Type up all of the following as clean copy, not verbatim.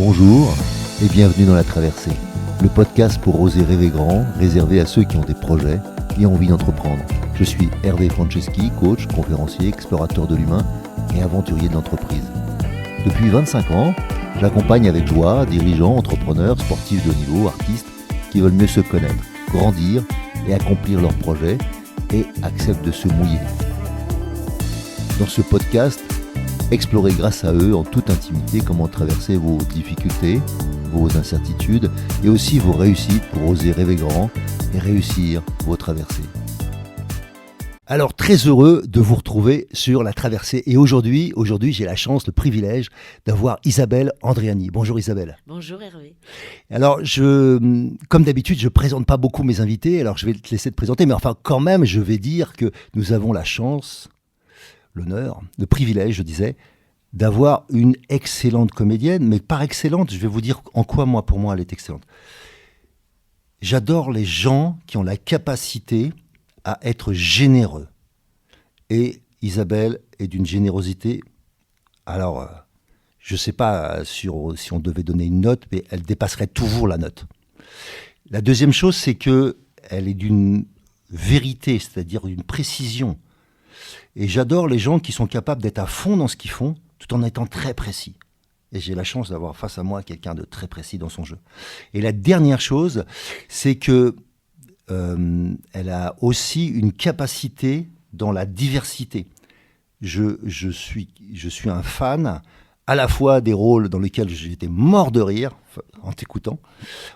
Bonjour et bienvenue dans La Traversée, le podcast pour oser rêver grand, réservé à ceux qui ont des projets et envie d'entreprendre. Je suis Hervé Franceschi, coach, conférencier, explorateur de l'humain et aventurier de l'entreprise. Depuis 25 ans, j'accompagne avec joie dirigeants, entrepreneurs, sportifs de haut niveau, artistes qui veulent mieux se connaître, grandir et accomplir leurs projets et acceptent de se mouiller. Dans ce podcast, explorez grâce à eux en toute intimité comment traverser vos difficultés, vos incertitudes et aussi vos réussites pour oser rêver grand et réussir vos traversées. Alors très heureux de vous retrouver sur La Traversée et aujourd'hui j'ai la chance, le privilège d'avoir Isabelle Andréani. Bonjour Isabelle. Bonjour Hervé. Alors comme d'habitude je présente pas beaucoup mes invités, alors je vais te laisser te présenter, mais enfin quand même je vais dire que nous avons la chance, l'honneur, le privilège je disais, d'avoir une excellente comédienne, mais par excellente, je vais vous dire en quoi pour moi elle est excellente. J'adore les gens qui ont la capacité à être généreux. Et Isabelle est d'une générosité, alors je ne sais pas si on devait donner une note, mais elle dépasserait toujours la note. La deuxième chose, c'est qu'elle est d'une vérité, c'est-à-dire d'une précision. Et j'adore les gens qui sont capables d'être à fond dans ce qu'ils font, tout en étant très précis. Et j'ai la chance d'avoir face à moi quelqu'un de très précis dans son jeu. Et la dernière chose, c'est que elle a aussi une capacité dans la diversité. Je suis un fan à la fois des rôles dans lesquels j'étais mort de rire en t'écoutant,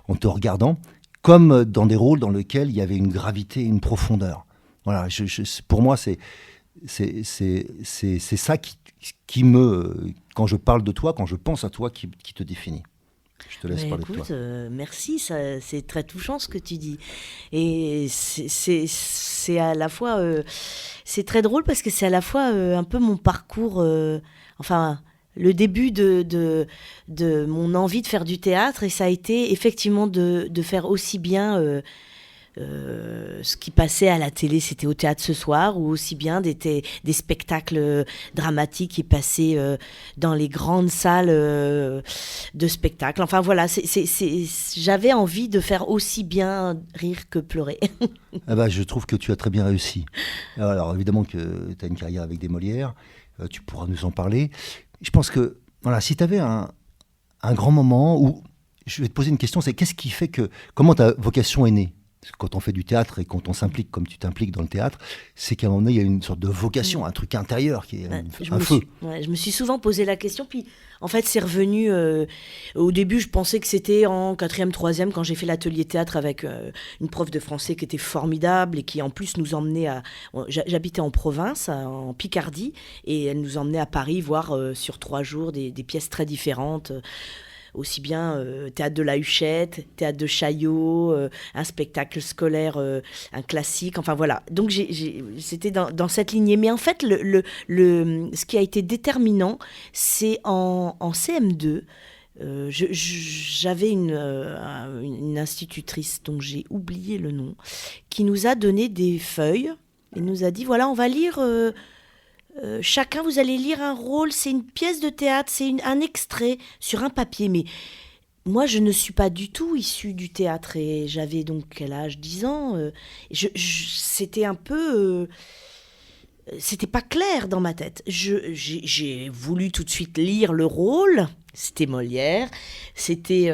en te regardant, comme dans des rôles dans lesquels il y avait une gravité, une profondeur. Voilà, pour moi, c'est ça qui me, quand je parle de toi, quand je pense à toi, qui te définit. Je te laisse parler de toi. Merci, c'est très touchant ce que tu dis. Et c'est à la fois, c'est très drôle parce que c'est à la fois un peu mon parcours, le début de mon envie de faire du théâtre, et ça a été effectivement de faire aussi bien ce qui passait à la télé, c'était au théâtre ce soir, ou aussi bien des spectacles dramatiques qui passaient dans les grandes salles de spectacle. Enfin voilà, j'avais envie de faire aussi bien rire que pleurer. Je trouve que tu as très bien réussi. Alors évidemment que tu as une carrière avec des Molières, tu pourras nous en parler. Je pense que voilà, si tu avais un grand moment où, je vais te poser une question, c'est comment ta vocation est née ? Quand on fait du théâtre et quand on s'implique comme tu t'impliques dans le théâtre, c'est qu'à un moment donné, il y a une sorte de vocation, un truc intérieur qui est un feu. Je me suis souvent posé la question, puis en fait c'est revenu, au début je pensais que c'était en 4e, 3e, quand j'ai fait l'atelier théâtre avec une prof de français qui était formidable et qui en plus nous emmenait j'habitais en province, en Picardie, et elle nous emmenait à Paris voir sur 3 jours des pièces très différentes. Aussi bien théâtre de la Huchette, théâtre de Chaillot, un spectacle scolaire, un classique, enfin voilà. Donc c'était dans cette lignée. Mais en fait, ce qui a été déterminant, c'est en CM2, j'avais une institutrice dont j'ai oublié le nom, qui nous a donné des feuilles et nous a dit, voilà, on va lire... chacun, vous allez lire un rôle, c'est une pièce de théâtre, c'est un extrait sur un papier. Mais moi, je ne suis pas du tout issue du théâtre et j'avais donc, quel âge, 10 ans. C'était un peu... c'était pas clair dans ma tête. J'ai voulu tout de suite lire le rôle. C'était Molière, c'était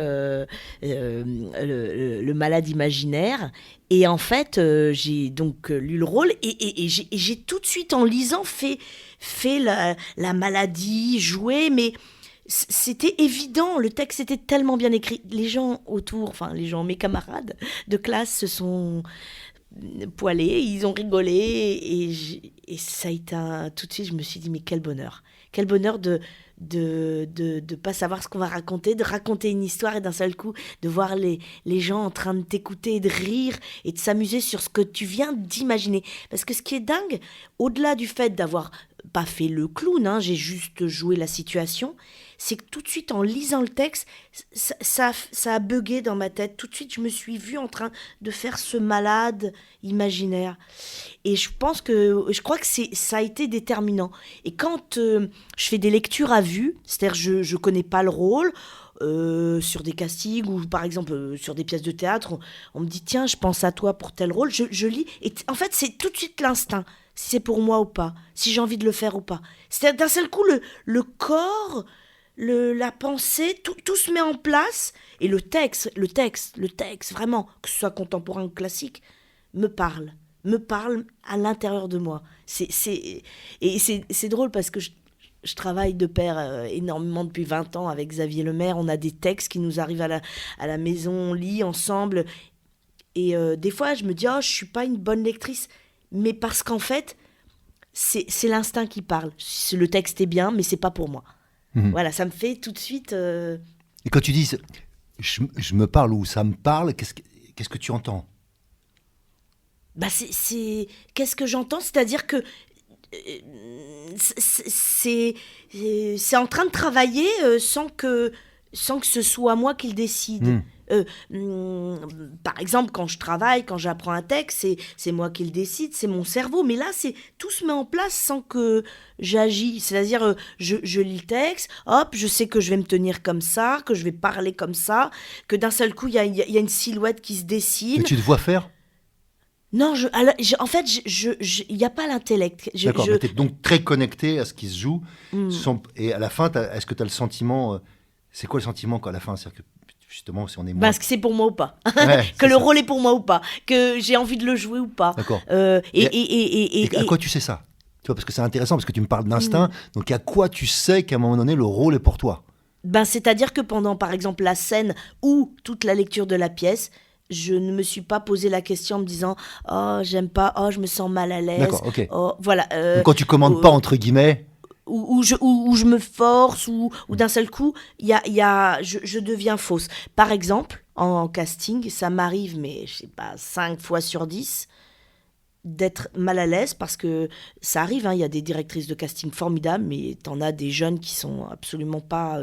le malade imaginaire. Et en fait, j'ai donc lu le rôle et j'ai tout de suite, en lisant, fait la maladie, joué, mais c'était évident, le texte était tellement bien écrit. Les gens autour, mes camarades de classe se sont poilés, ils ont rigolé et ça a été tout de suite, je me suis dit, mais quel bonheur de pas savoir ce qu'on va raconter, de raconter une histoire et d'un seul coup de voir les gens en train de t'écouter et de rire et de s'amuser sur ce que tu viens d'imaginer. Parce que ce qui est dingue, au-delà du fait d'avoir pas fait le clown, j'ai juste joué la situation, c'est que tout de suite, en lisant le texte, ça a bugué dans ma tête. Tout de suite, je me suis vue en train de faire ce malade imaginaire. Et je crois que ça a été déterminant. Et quand je fais des lectures à vue, c'est-à-dire je connais pas le rôle, sur des castings ou par exemple sur des pièces de théâtre, on me dit tiens, je pense à toi pour tel rôle, je lis et en fait c'est tout de suite l'instinct, si c'est pour moi ou pas, si j'ai envie de le faire ou pas. C'est d'un seul coup le corps, la pensée, tout se met en place et le texte, vraiment, que ce soit contemporain ou classique, me parle à l'intérieur de moi. C'est drôle parce que je travaille de pair énormément depuis 20 ans avec Xavier Lemaire. On a des textes qui nous arrivent à la maison, on lit ensemble. Et des fois, je me dis, je suis pas une bonne lectrice. Mais parce qu'en fait, c'est l'instinct qui parle. Le texte est bien, mais c'est pas pour moi. Voilà, ça me fait tout de suite... Et quand tu dis, je me parle ou ça me parle, qu'est-ce que tu entends ? Qu'est-ce que j'entends ? C'est-à-dire que c'est en train de travailler sans que ce soit moi qui le décide. Par exemple, quand je travaille, quand j'apprends un texte, c'est moi qui le décide, c'est mon cerveau. Mais là, tout se met en place sans que j'agis. C'est-à-dire, je lis le texte, hop, je sais que je vais me tenir comme ça, que je vais parler comme ça, que d'un seul coup, il y a une silhouette qui se dessine. Et tu te vois faire ? Non, en fait, il n'y a pas l'intellect. D'accord, mais tu es donc très connecté à ce qui se joue. Et à la fin, est-ce que tu as le sentiment... c'est quoi le sentiment à la fin ? C'est-à-dire que, justement, si on est moins... Parce que c'est pour moi ou pas. Ouais, que le rôle est pour moi ou pas. Que j'ai envie de le jouer ou pas. D'accord. Et à quoi tu sais ça ? Tu vois, parce que c'est intéressant, parce que tu me parles d'instinct. Donc, à quoi tu sais qu'à un moment donné, le rôle est pour toi ? C'est-à-dire que pendant, par exemple, la scène ou toute la lecture de la pièce... Je ne me suis pas posé la question en me disant « Oh, j'aime pas, oh, je me sens mal à l'aise. » D'accord, ok. Oh, voilà. Donc quand tu commandes pas, entre guillemets... Ou je me force, ou d'un seul coup, je deviens fausse. Par exemple, en casting, ça m'arrive, mais je sais pas, 5 fois sur 10, d'être mal à l'aise parce que ça arrive, il y a des directrices de casting formidables, mais t'en as des jeunes qui sont absolument pas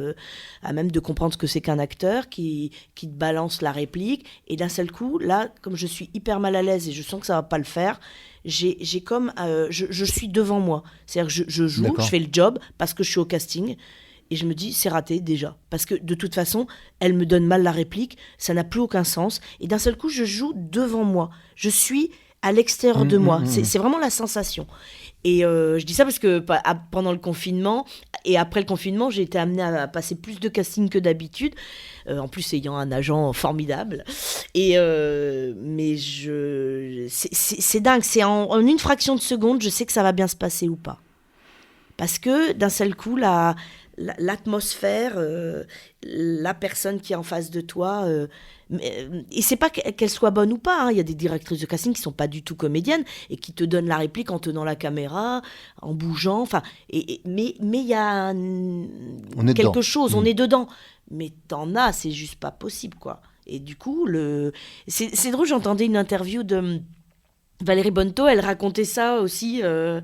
à même de comprendre ce que c'est qu'un acteur, qui te balance la réplique, et d'un seul coup, là, comme je suis hyper mal à l'aise et je sens que ça va pas le faire, j'ai comme je suis devant moi, c'est-à-dire que je joue, D'accord. Je fais le job parce que je suis au casting. Et je me dis, c'est raté déjà. Parce que de toute façon, elle me donne mal la réplique, ça n'a plus aucun sens. Et d'un seul coup, je joue devant moi. Je suis à l'extérieur de moi. C'est vraiment la sensation. Et je dis ça parce que pendant le confinement et après le confinement, j'ai été amenée à passer plus de casting que d'habitude, en plus ayant un agent formidable. Et mais c'est dingue, c'est en une fraction de seconde, je sais que ça va bien se passer ou pas. Parce que d'un seul coup, l'atmosphère, la personne qui est en face de toi, et c'est pas qu'elle soit bonne ou pas, il y a des directrices de casting qui sont pas du tout comédiennes et qui te donnent la réplique en tenant la caméra, en bougeant, mais il y a quelque chose, on est dedans, mais t'en as, c'est juste pas possible, quoi. Et du coup, c'est drôle, j'entendais une interview de Valérie Bonneton, elle racontait ça aussi. Elle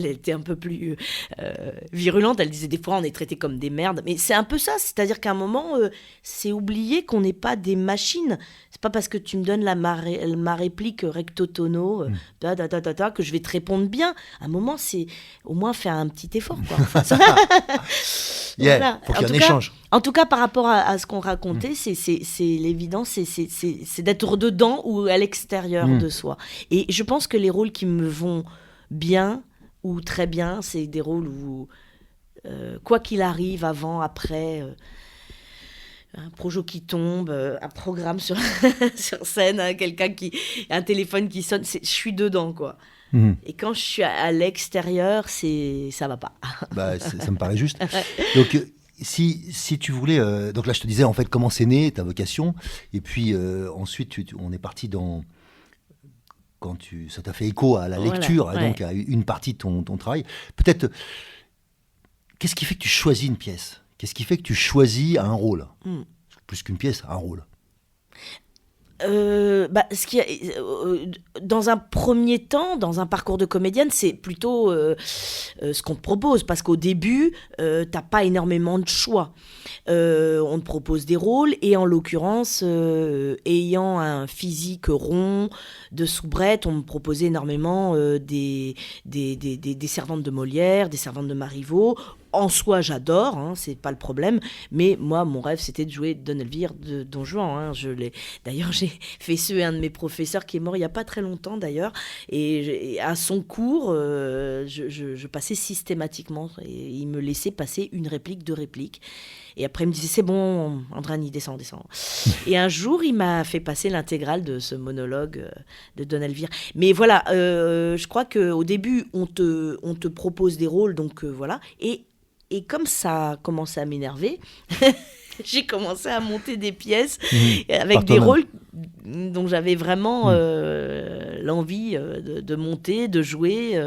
était un peu plus virulente. Elle disait des fois on est traités comme des merdes. Mais c'est un peu ça. C'est-à-dire qu'à un moment, c'est oublier qu'on n'est pas des machines. C'est pas parce que tu me donnes ma réplique recto tono, que je vais te répondre bien. À un moment, c'est au moins faire un petit effort, quoi. Voilà. Faut qu'il y ait un échange. En tout cas, par rapport à ce qu'on racontait, c'est l'évidence, c'est d'être dedans ou à l'extérieur de soi. Et je pense que les rôles qui me vont bien ou très bien, c'est des rôles où, quoi qu'il arrive, avant, après, un projet qui tombe, un programme sur scène, un téléphone qui sonne, je suis dedans, quoi. Et quand je suis à l'extérieur, ça va pas. Ça me paraît juste. Donc, si tu voulais... donc là, je te disais, en fait, comment c'est né, ta vocation. Et puis, ensuite, on est parti dans... ça t'a fait écho à la lecture, donc à une partie de ton travail. Peut-être, qu'est-ce qui fait que tu choisis une pièce ? Qu'est-ce qui fait que tu choisis un rôle ? Plus qu'une pièce, un rôle. Dans un premier temps, dans un parcours de comédienne, c'est plutôt ce qu'on te propose, parce qu'au début, t'as pas énormément de choix. On te propose des rôles, et en l'occurrence, ayant un physique rond, de soubrette, on me proposait énormément des servantes de Molière, des servantes de Marivaux, en soi, j'adore, hein, c'est pas le problème. Mais moi, mon rêve, c'était de jouer Don Elvire de Don Juan. Hein. D'ailleurs, j'ai fait un de mes professeurs qui est mort il y a pas très longtemps, d'ailleurs. Et à son cours, je passais systématiquement. Et il me laissait passer une réplique, 2 répliques. Et après, il me disait, c'est bon, Andrani, descends. Et un jour, il m'a fait passer l'intégrale de ce monologue de Don Elvire. Mais voilà, je crois qu'au début, on te propose des rôles, donc voilà. Et comme ça a commencé à m'énerver, j'ai commencé à monter des pièces avec des rôles dont j'avais vraiment l'envie de monter, de jouer.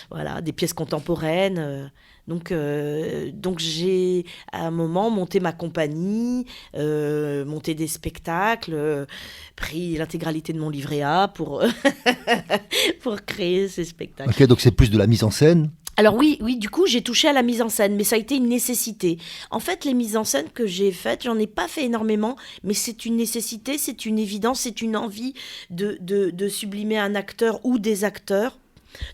Voilà, des pièces contemporaines. Donc j'ai à un moment monté ma compagnie, monté des spectacles, pris l'intégralité de mon livret A pour créer ces spectacles. Ok, donc c'est plus de la mise en scène. Alors oui, du coup, j'ai touché à la mise en scène, mais ça a été une nécessité. En fait, les mises en scène que j'ai faites, j'en ai pas fait énormément, mais c'est une nécessité, c'est une évidence, c'est une envie de sublimer un acteur ou des acteurs,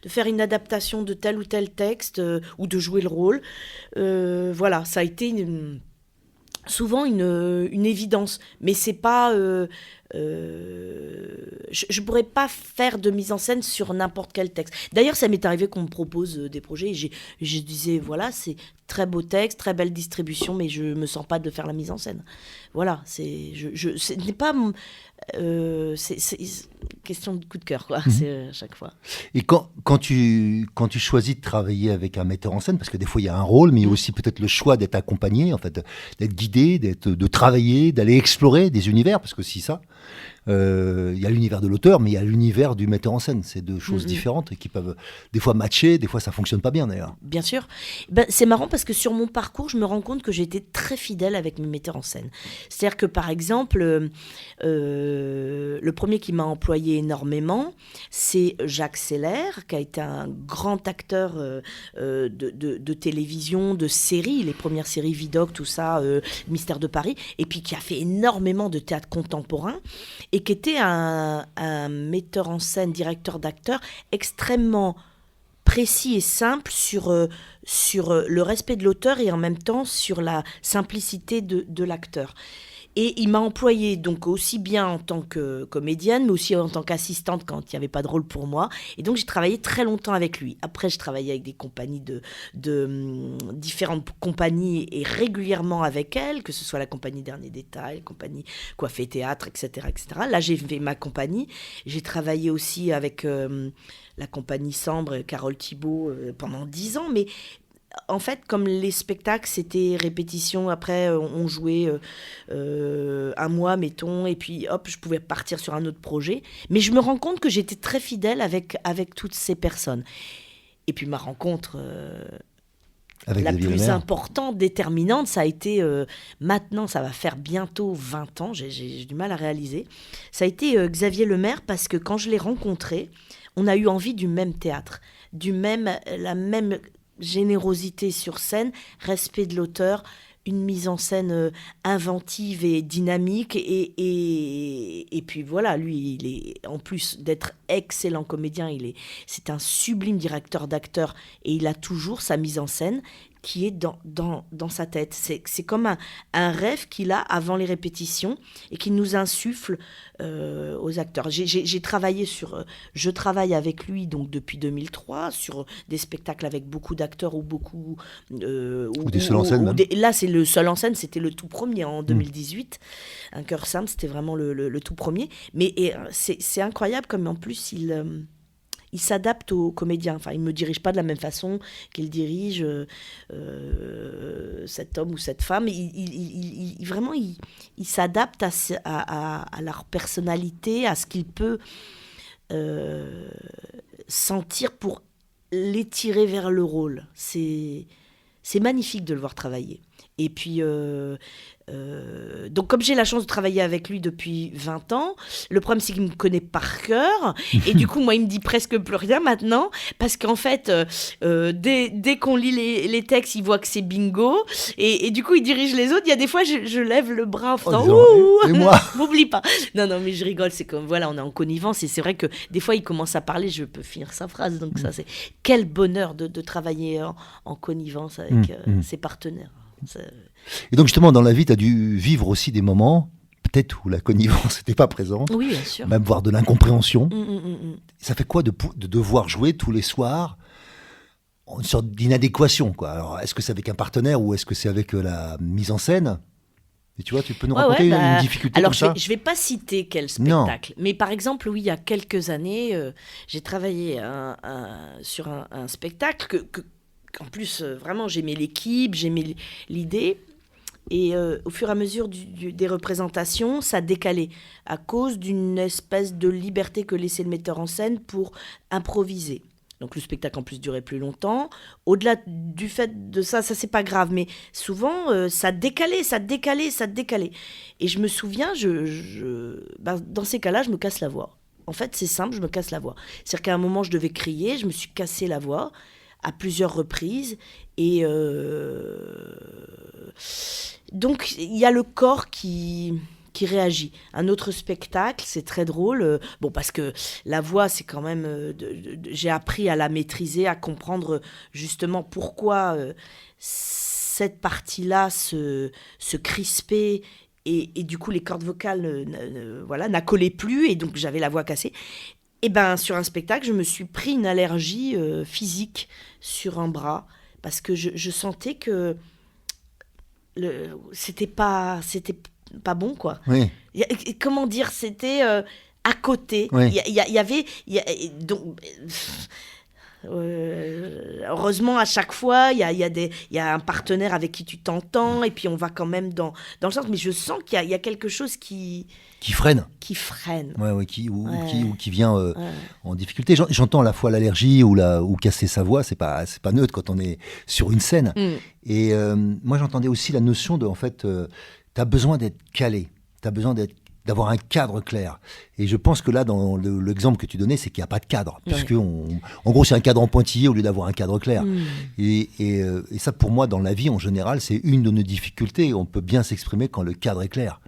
de faire une adaptation de tel ou tel texte, ou de jouer le rôle. Voilà, ça a été souvent une évidence, mais c'est pas... je pourrais pas faire de mise en scène sur n'importe quel texte. D'ailleurs, ça m'est arrivé qu'on me propose des projets et je disais, voilà, c'est très beau texte, très belle distribution, mais je me sens pas de faire la mise en scène. Voilà, ce n'est pas... c'est question de coup de cœur, quoi. C'est à chaque fois. Et quand tu choisis de travailler avec un metteur en scène, parce que des fois il y a un rôle, mais il y a aussi peut-être le choix d'être accompagné, en fait, d'être guidé, de travailler, d'aller explorer des univers, parce que si ça, il y a l'univers de l'auteur, mais il y a l'univers du metteur en scène. C'est 2 choses différentes et qui peuvent des fois matcher, des fois ça fonctionne pas bien d'ailleurs. Bien sûr. C'est marrant parce que sur mon parcours, je me rends compte que j'ai été très fidèle avec mes metteurs en scène. C'est-à-dire que par exemple, le premier qui m'a employé énormément, c'est Jacques Seller, qui a été un grand acteur de télévision, de séries, les premières séries Vidocq, tout ça, Mystère de Paris, et puis qui a fait énormément de théâtre contemporain, et qui était un metteur en scène, directeur d'acteurs extrêmement précis et simple sur le respect de l'auteur et en même temps sur la simplicité de l'acteur. Et il m'a employée donc aussi bien en tant que comédienne, mais aussi en tant qu'assistante quand il n'y avait pas de rôle pour moi. Et donc j'ai travaillé très longtemps avec lui. Après, je travaillais avec des compagnies de différentes compagnies et régulièrement avec elle, que ce soit la compagnie Dernier Détail, la compagnie Coiffé Théâtre, etc., etc. Là, j'ai fait ma compagnie. J'ai travaillé aussi avec la compagnie Sambre, Carole Thibault, pendant 10 ans. Mais en fait, comme les spectacles, c'était répétition, après on jouait un mois, mettons, et puis hop, je pouvais partir sur un autre projet. Mais je me rends compte que j'étais très fidèle avec toutes ces personnes. Et puis ma rencontre avec la Xavier plus Lemaire. importante, déterminante, ça a été, maintenant, ça va faire bientôt 20 ans, j'ai du mal à réaliser. Ça a été Xavier Lemaire, parce que quand je l'ai rencontré, on a eu envie du même théâtre, la même générosité sur scène, respect de l'auteur, une mise en scène inventive et dynamique, et puis voilà, lui, il est, en plus d'être excellent comédien, c'est un sublime directeur d'acteurs, et il a toujours sa mise en scène qui est dans sa tête. C'est comme un rêve qu'il a avant les répétitions et qui nous insuffle aux acteurs. Je travaille avec lui donc depuis 2003 sur des spectacles avec beaucoup d'acteurs ou beaucoup... ou des seuls en scène. Là, c'est le seul en scène, c'était le tout premier en 2018. Un cœur simple, c'était vraiment le tout premier. Mais c'est incroyable comme en plus il s'adapte aux comédiens. Enfin, il ne me dirige pas de la même façon qu'il dirige cet homme ou cette femme. Vraiment, il s'adapte à leur personnalité, à ce qu'il peut sentir pour les tirer vers le rôle. C'est magnifique de le voir travailler. Et puis, donc comme j'ai la chance de travailler avec lui depuis 20 ans, le problème c'est qu'il me connaît par cœur, et du coup moi il me dit presque plus rien maintenant, parce qu'en fait dès qu'on lit les textes, il voit que c'est bingo, et du coup il dirige les autres. Il y a des fois je lève le bras en faisant ouh, et moi m'oublie pas. Non mais je rigole, c'est comme voilà, on est en connivence, et c'est vrai que des fois il commence à parler, je peux finir sa phrase, donc ça c'est quel bonheur de travailler en connivence avec ses partenaires. Et donc justement, dans la vie, tu as dû vivre aussi des moments, peut-être où la connivence n'était pas présente, Oui, bien sûr. même voire de l'incompréhension. Ça fait quoi de devoir jouer tous les soirs une sorte d'inadéquation, quoi. Alors, est-ce que c'est avec un partenaire ou est-ce que c'est avec la mise en scène? Et tu vois, tu peux nous raconter une difficulté alors comme ça? je vais pas citer quel spectacle, mais par exemple, oui, il y a quelques années, j'ai travaillé sur un spectacle qu'en plus, vraiment, j'aimais l'équipe, j'aimais l'idée. Et au fur et à mesure des représentations, ça décalait à cause d'une espèce de liberté que laissait le metteur en scène pour improviser. Donc le spectacle en plus durait plus longtemps. Au-delà du fait de ça c'est pas grave, mais souvent ça décalait. Et je me souviens, dans ces cas-là, je me casse la voix. En fait, c'est simple, je me casse la voix. C'est-à-dire qu'à un moment, je devais crier, je me suis cassé la voix à plusieurs reprises. Et donc, il y a le corps qui réagit. Un autre spectacle, c'est très drôle. Parce que la voix, c'est quand même... j'ai appris à la maîtriser, à comprendre justement pourquoi cette partie-là se crispait et du coup, les cordes vocales n'accolaient plus et donc j'avais la voix cassée. Et ben sur un spectacle, je me suis pris une allergie physique sur un bras parce que je sentais que c'était pas bon, quoi. Oui. Comment dire, c'était à côté. Oui. Il y avait donc heureusement à chaque fois il y a un partenaire avec qui tu t'entends et puis on va quand même dans le sens, mais je sens qu'il y a quelque chose qui freine. Ouais. Qui vient en difficulté. J'entends à la fois l'allergie ou casser sa voix, c'est pas neutre quand on est sur une scène. Et moi j'entendais aussi la notion de, en fait, t'as besoin d'être calé, t'as besoin d'avoir un cadre clair. Et je pense que là, dans l'exemple que tu donnais, c'est qu'il n'y a pas de cadre. Ouais. Puisque, en gros, c'est un cadre en pointillé au lieu d'avoir un cadre clair. Et ça, pour moi, dans la vie, en général, c'est une de nos difficultés. On peut bien s'exprimer quand le cadre est clair.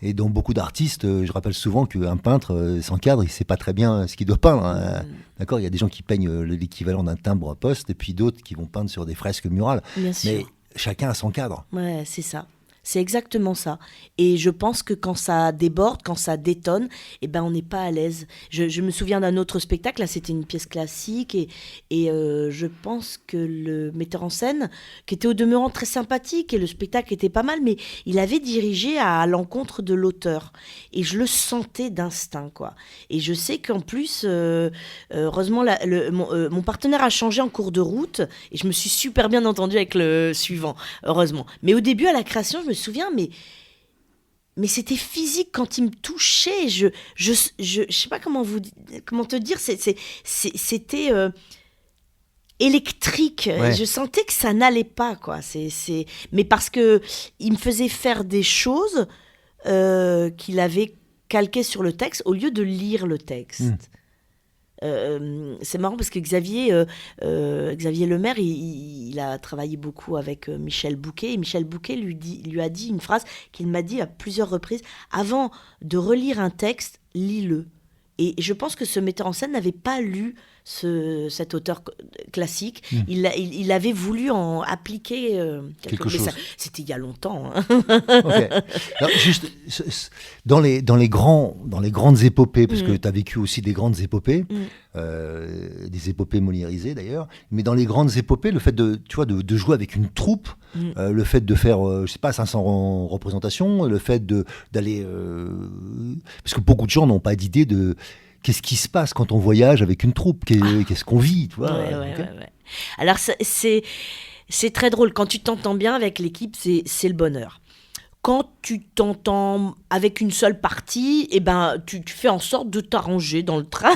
Et dans beaucoup d'artistes, je rappelle souvent qu'un peintre, sans cadre, il ne sait pas très bien ce qu'il doit peindre. Hein. D'accord ? Il y a des gens qui peignent l'équivalent d'un timbre à poste, et puis d'autres qui vont peindre sur des fresques murales. Bien sûr. Mais chacun a son cadre. Ouais, c'est ça. C'est exactement ça. Et je pense que quand ça déborde, quand ça détonne, eh ben on n'est pas à l'aise. Je me souviens d'un autre spectacle, là c'était une pièce classique, et je pense que le metteur en scène, qui était au demeurant très sympathique, et le spectacle était pas mal, mais il avait dirigé à l'encontre de l'auteur. Et je le sentais d'instinct, quoi. Et je sais qu'en plus, heureusement, mon partenaire a changé en cours de route, et je me suis super bien entendue avec le suivant, heureusement. Mais au début, à la création, je me souviens, mais c'était physique quand il me touchait. Je sais pas comment te dire. C'était électrique. Ouais. Je sentais que ça n'allait pas, quoi. Mais parce que il me faisait faire des choses qu'il avait calquées sur le texte au lieu de lire le texte. C'est marrant parce que Xavier Lemaire, il a travaillé beaucoup avec Michel Bouquet, et Michel Bouquet lui a dit une phrase qu'il m'a dit à plusieurs reprises: avant de relire un texte, lis-le. Et je pense que ce metteur en scène n'avait pas lu cet auteur classique. Il avait voulu en appliquer quelque chose. C'était il y a longtemps. Hein. Okay. Alors, juste dans les grandes épopées, parce que tu as vécu aussi des grandes épopées, des épopées moliérisées d'ailleurs, mais dans les grandes épopées, le fait de jouer avec une troupe, le fait de faire, 500 représentations, le fait d'aller... parce que beaucoup de gens n'ont pas d'idée de... Qu'est-ce qui se passe quand on voyage avec une troupe ? Qu'est-ce qu'on vit, tu vois ? Ouais. Alors, c'est très drôle. Quand tu t'entends bien avec l'équipe, c'est le bonheur. Quand tu t'entends avec une seule partie, eh ben, tu fais en sorte de t'arranger dans le train,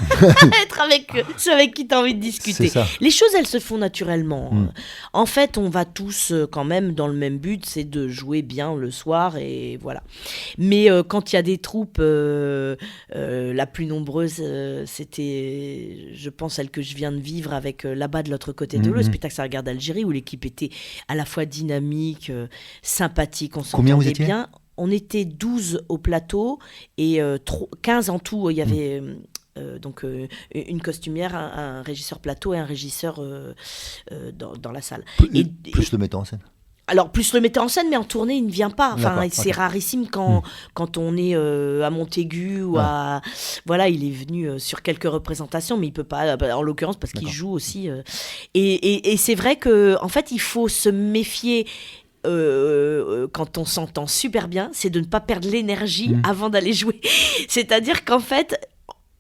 être avec ceux avec qui tu as envie de discuter. Les choses, elles se font naturellement. En fait, on va tous quand même dans le même but, c'est de jouer bien le soir, et voilà. Mais quand il y a des troupes, la plus nombreuse, c'était, je pense, celle que je viens de vivre avec là-bas de l'autre côté de l'eau, le spectacle Ça regarde Algérie, où l'équipe était à la fois dynamique, sympathique, on s'entendait bien. On était 12 au plateau et 15 en tout. Il y avait donc une costumière, un régisseur plateau et un régisseur dans la salle. Plus le metteur en scène. Alors, plus le metteur en scène, mais en tournée, il ne vient pas. Enfin, c'est okay. rarissime quand on est à Montaigu ou à... Voilà, il est venu sur quelques représentations, mais il peut pas, en l'occurrence, parce qu'il joue aussi. Et c'est vrai qu'en fait, il faut se méfier quand on s'entend super bien, c'est de ne pas perdre l'énergie avant d'aller jouer. C'est-à-dire qu'en fait...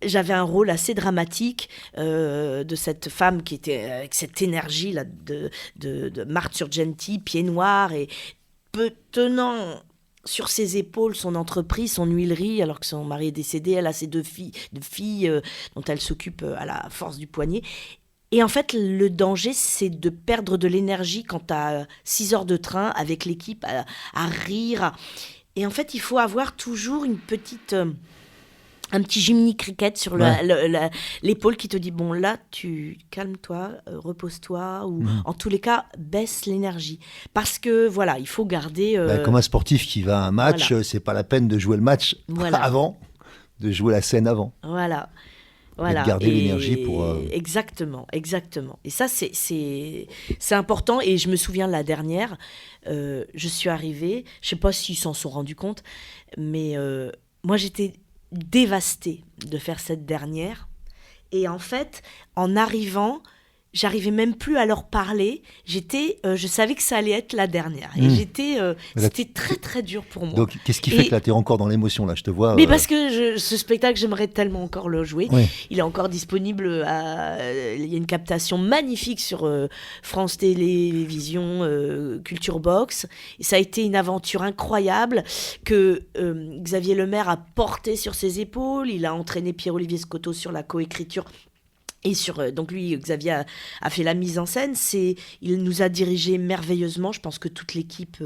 J'avais un rôle assez dramatique de cette femme qui était avec cette énergie là de Marthe Surgenti, pieds noirs et tenant sur ses épaules son entreprise, son huilerie, alors que son mari est décédé. Elle a ses deux filles dont elle s'occupe à la force du poignet. Et en fait, le danger, c'est de perdre de l'énergie quand tu as 6 heures de train avec l'équipe à rire. Et en fait, il faut avoir toujours une petite... un petit Jiminy Cricket sur l'épaule qui te dit bon là tu calme-toi, repose-toi ou en tous les cas baisse l'énergie parce que voilà il faut garder comme un sportif qui va à un match, c'est pas la peine de jouer le match avant, de jouer la scène avant. Voilà. Et de garder l'énergie pour... Exactement. Et ça, c'est important. Et je me souviens, la dernière, je suis arrivée, je ne sais pas s'ils s'en sont rendus compte, mais moi, j'étais dévastée de faire cette dernière. Et en fait, en arrivant... J'arrivais même plus à leur parler. Je savais que ça allait être la dernière. Et c'était très très dur pour moi. Donc, qu'est-ce qui fait que là, t'es encore dans l'émotion là, je te vois. Mais parce que ce spectacle, j'aimerais tellement encore le jouer. Oui. Il est encore disponible. Il y a une captation magnifique sur France Télévisions, Culture Box. Et ça a été une aventure incroyable que Xavier Lemaire a porté sur ses épaules. Il a entraîné Pierre-Olivier Scotto sur la coécriture. Et donc lui, Xavier a fait la mise en scène. Il nous a dirigé merveilleusement. Je pense que toute l'équipe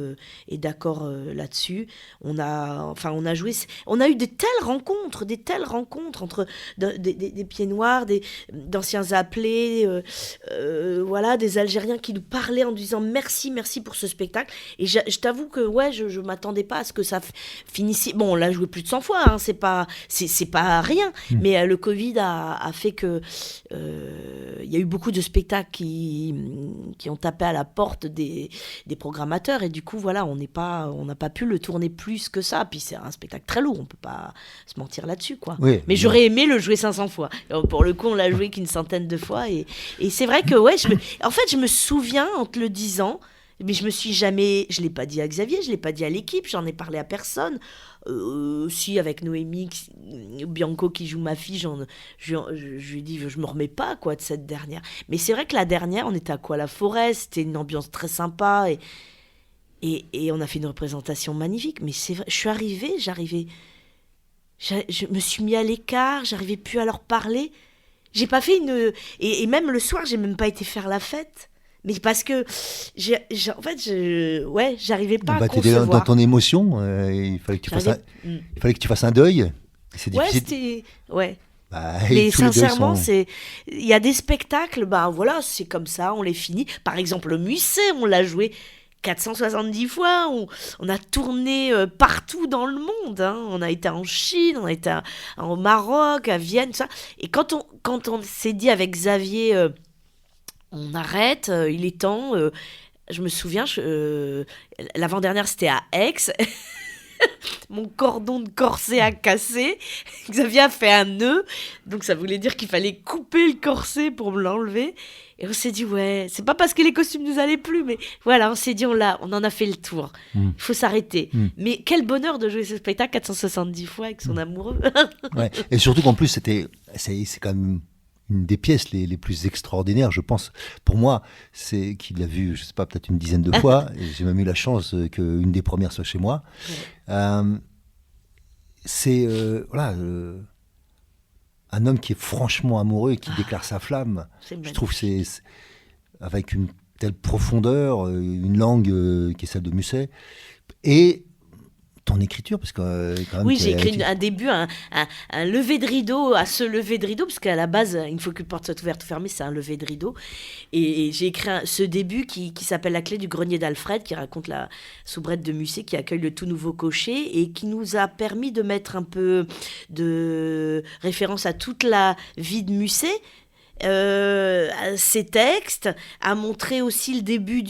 est d'accord là-dessus. On a joué. On a eu des telles rencontres entre des pieds noirs, d'anciens appelés, voilà, des Algériens qui nous parlaient en disant merci pour ce spectacle. Et je t'avoue que je m'attendais pas à ce que ça finisse. Bon, on l'a joué plus de 100 fois. Hein, c'est pas rien. Mais le Covid a fait que il y a eu beaucoup de spectacles qui ont tapé à la porte des programmateurs et du coup voilà on n'a pas pu le tourner plus que ça, puis c'est un spectacle très lourd, on peut pas se mentir là-dessus quoi. Oui, mais j'aurais aimé le jouer 500 fois. Pour le coup on l'a joué qu'une centaine de fois et c'est vrai que en fait je me souviens en te le disant, mais je l'ai pas dit à Xavier, je l'ai pas dit à l'équipe, j'en ai parlé à personne. Si avec Noémie Bianco qui joue ma fille, je lui ai dit je me remets pas quoi de cette dernière. Mais c'est vrai que la dernière, on était à quoi, la forêt, c'était une ambiance très sympa et on a fait une représentation magnifique. Mais c'est vrai, je suis arrivée, je me suis mis à l'écart, j'arrivais plus à leur parler. J'ai pas fait et même le soir, j'ai même pas été faire la fête. Mais parce que, en fait, j'arrivais pas à concevoir. Dans ton émotion, il fallait que tu fasses un deuil. C'est difficile. Mais sincèrement, il y a des spectacles, voilà, c'est comme ça, on les finit. Par exemple, le Musset, on l'a joué 470 fois, on a tourné partout dans le monde. Hein. On a été en Chine, on a été au Maroc, à Vienne, tout ça. Et quand on s'est dit avec Xavier... on arrête, il est temps. Je me souviens, l'avant-dernière, c'était à Aix. Mon cordon de corset a cassé. Xavier a fait un nœud. Donc, ça voulait dire qu'il fallait couper le corset pour me l'enlever. Et on s'est dit, c'est pas parce que les costumes nous allaient plus, mais voilà, on s'est dit, on en a fait le tour. Il faut s'arrêter. Mais quel bonheur de jouer ce spectacle 470 fois avec son amoureux. Ouais. Et surtout qu'en plus, c'est quand même... une des pièces les plus extraordinaires, je pense. Pour moi, c'est qu'il l'a vu, je sais pas, peut-être une dizaine de fois. Et j'ai même eu la chance qu'une des premières soit chez moi. C'est un homme qui est franchement amoureux et qui déclare sa flamme. Je trouve que c'est avec une telle profondeur, une langue qui est celle de Musset. Et ton écriture, parce que quand même, Oui, j'ai écrit un début, un lever de rideau à ce lever de rideau, parce qu'à la base, une fois qu'une porte soit ouverte ou fermée, c'est un lever de rideau. Et j'ai écrit ce début qui s'appelle La clé du grenier d'Alfred, qui raconte la soubrette de Musset qui accueille le tout nouveau cocher et qui nous a permis de mettre un peu de référence à toute la vie de Musset. Ces textes, à montrer aussi le début